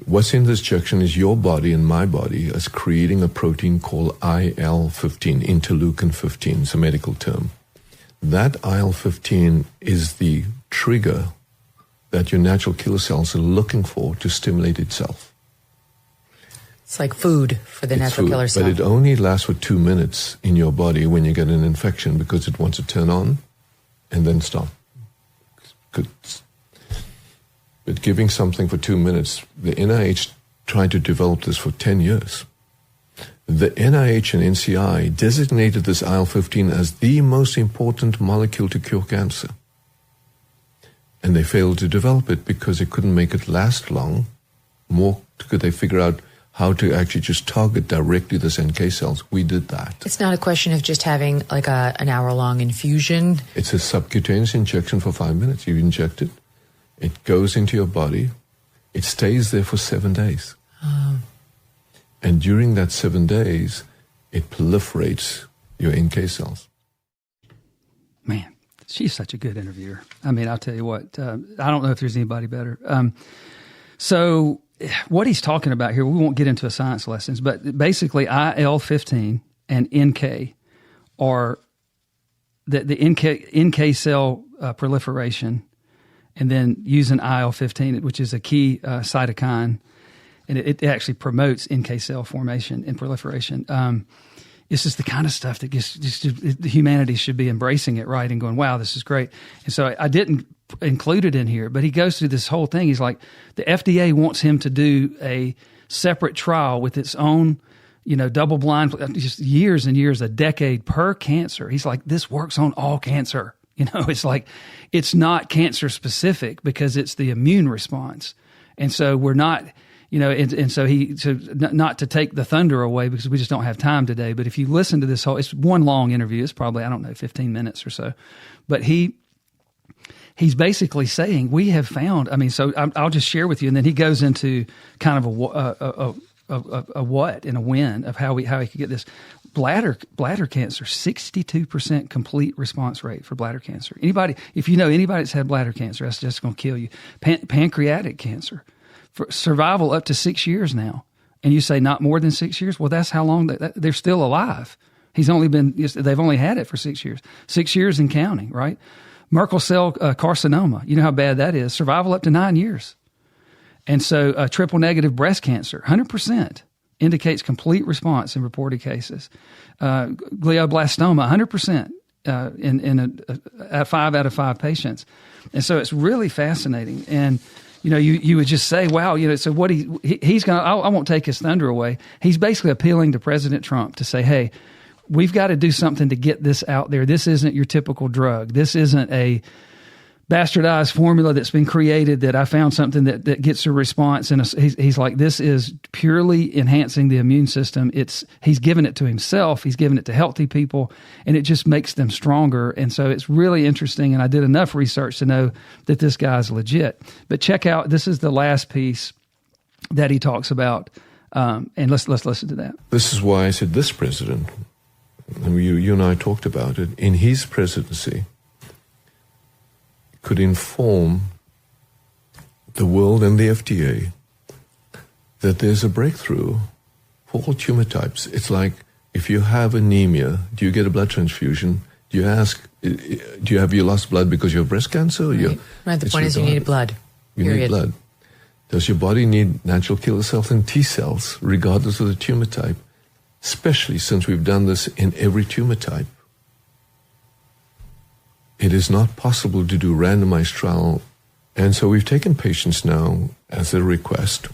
What's in this injection is your body and my body is creating a protein called IL-15, interleukin 15. It's a medical term. That IL-15 is the trigger that your natural killer cells are looking for to stimulate itself. It's like food for the natural killer cell. But it only lasts for 2 minutes in your body when you get an infection, because it wants to turn on and then stop. But giving something for 2 minutes, the NIH tried to develop this for 10 years. The NIH and NCI designated this IL-15 as the most important molecule to cure cancer. And they failed to develop it because they couldn't make it last long. More could they figure out how to actually just target directly the NK cells. We did that. It's not a question of just having like an hour-long infusion. It's a subcutaneous injection for 5 minutes. You inject it. It goes into your body. It stays there for 7 days. And during that 7 days, it proliferates your NK cells. Man, she's such a good interviewer. I mean, I'll tell you what, I don't know if there's anybody better. So what he's talking about here, we won't get into a science lessons, but basically IL-15 and NK are the NK cell proliferation, and then using IL-15, which is a key cytokine, and it actually promotes NK cell formation and proliferation. It's just the kind of stuff that just humanity should be embracing it, right, and going, wow, this is great. And so I didn't include it in here, but he goes through this whole thing. He's like, the FDA wants him to do a separate trial with its own, double-blind, just years and years, a decade per cancer. He's like, this works on all cancer. It's like, it's not cancer specific because it's the immune response. And so we're not, so not to take the thunder away because we just don't have time today. But if you listen to this it's one long interview. It's probably, 15 minutes or so. But he's basically saying we have found, so I'll just share with you. And then he goes into kind of a what and a when of how he could get this. Bladder cancer, 62% complete response rate for bladder cancer. Anybody, if you know anybody that's had bladder cancer, that's just going to kill you. Pancreatic cancer, for survival up to 6 years now. And you say not more than 6 years? Well, that's how long they're still alive. They've only had it for 6 years. 6 years and counting, right? Merkel cell carcinoma, you know how bad that is. Survival up to 9 years. And so triple negative breast cancer, 100%. Indicates complete response in reported cases. Glioblastoma, 100% in 5 out of 5 patients. And so it's really fascinating. And, you would just say, wow, so what he's going to, I won't take his thunder away. He's basically appealing to President Trump to say, hey, we've got to do something to get this out there. This isn't your typical drug. This isn't a bastardized formula that's been created that I found something that gets a response. And he's like, this is purely enhancing the immune system. He's given it to himself. He's given it to healthy people, and it just makes them stronger. And so it's really interesting. And I did enough research to know that this guy's legit. But check out, this is the last piece that he talks about. And let's listen to that. This is why I said this president, and you and I talked about it, in his presidency, could inform the world and the FDA that there's a breakthrough for all tumor types. It's like, if you have anemia, do you get a blood transfusion? Do you ask, have you lost blood because you have breast cancer? Right. The point is you need blood. You need blood. Does your body need natural killer cells and T cells, regardless of the tumor type? Especially since we've done this in every tumor type. It is not possible to do randomized trial. And so we've taken patients now, as a request,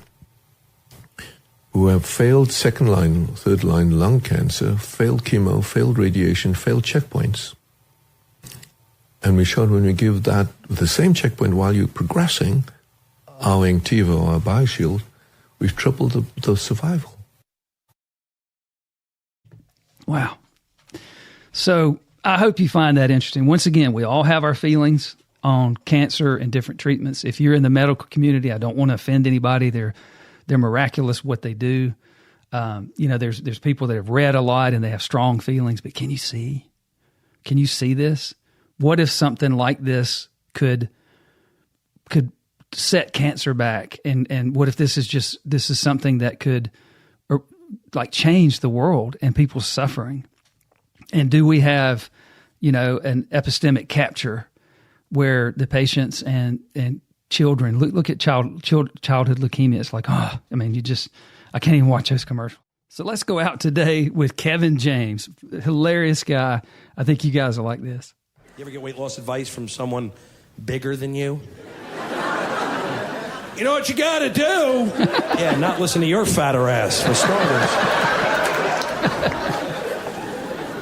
who have failed second-line, third-line lung cancer, failed chemo, failed radiation, failed checkpoints. And we showed when we give that the same checkpoint while you're progressing, our Anktiva, our BioShield, we've tripled the survival. Wow. So I hope you find that interesting. Once again, we all have our feelings on cancer and different treatments. If you're in the medical community, I don't want to offend anybody. They're miraculous what they do. There's people that have read a lot and they have strong feelings, but can you see this? What if something like this could set cancer back? And what if this is something that could change the world and people's suffering? And do we have, an epistemic capture where the patients and children look at childhood leukemia? It's like, I can't even watch those commercials. So let's go out today with Kevin James, hilarious guy. I think you guys will like this. You ever get weight loss advice from someone bigger than you? You know what you got to do? Yeah, not listen to your fatter ass, for starters.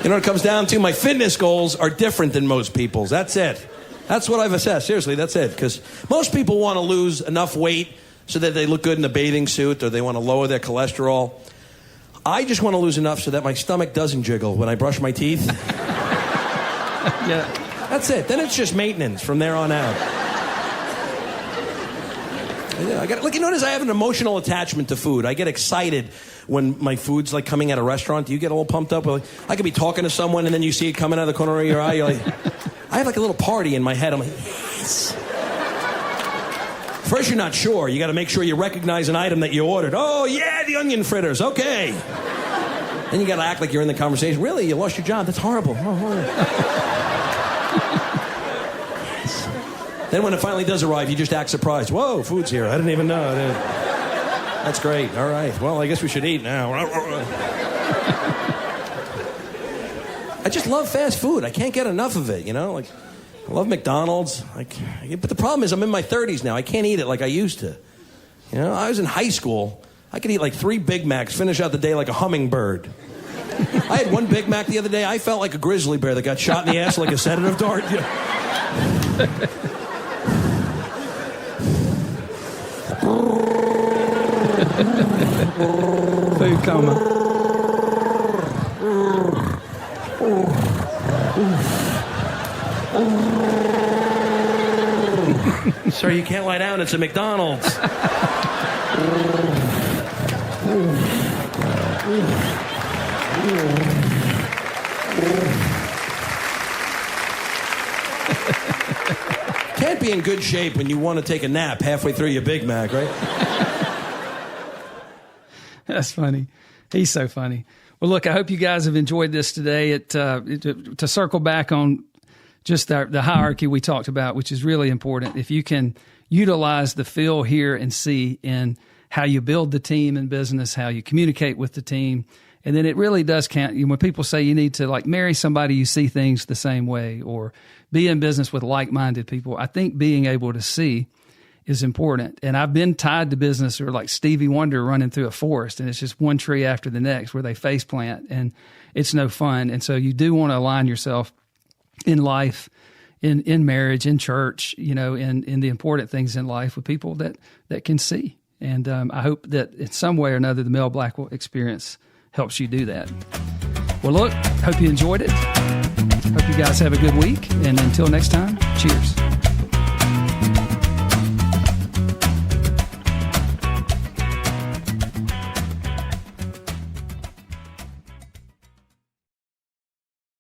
You know what it comes down to? My fitness goals are different than most people's. That's it. That's what I've assessed. Seriously, that's it. Because most people want to lose enough weight so that they look good in a bathing suit, or they want to lower their cholesterol. I just want to lose enough so that my stomach doesn't jiggle when I brush my teeth. Yeah. That's it. Then it's just maintenance from there on out. Yeah, you notice I have an emotional attachment to food. I get excited when my food's coming at a restaurant. Do you get all pumped up? I could be talking to someone and then you see it coming out of the corner of your eye. You're like, I have a little party in my head. I'm like, yes. First, you're not sure. You got to make sure you recognize an item that you ordered. Oh, yeah, the onion fritters. Okay. Then you got to act like you're in the conversation. Really? You lost your job? That's horrible. Then when it finally does arrive, you just act surprised. Whoa, food's here. I didn't even know. That's great. All right. Well, I guess we should eat now. I just love fast food. I can't get enough of it, I love McDonald's. But the problem is I'm in my 30s now. I can't eat it like I used to. I was in high school. I could eat 3 Big Macs, finish out the day like a hummingbird. I had 1 Big Mac the other day. I felt like a grizzly bear that got shot in the ass like a sedative dart. Food coma. Sir, you can't lie down. It's a McDonald's. Can't be in good shape when you want to take a nap halfway through your Big Mac, right? That's funny. He's so funny. Well, look, I hope you guys have enjoyed this today. To circle back on just the hierarchy we talked about, which is really important. If you can utilize the feel, hear, and see in how you build the team in business, how you communicate with the team, and then it really does count. When people say you need to marry somebody you see things the same way, or be in business with like-minded people, I think being able to see is important. And I've been tied to business, or like Stevie Wonder running through a forest, and it's just one tree after the next where they face plant, and it's no fun. And so you do want to align yourself in life in marriage, in church, in the important things in life with people that can see. And I hope that in some way or another, the Mel Blackwell Experience helps you do that. Well, look, hope you enjoyed it. Hope you guys have a good week. And until next time, cheers.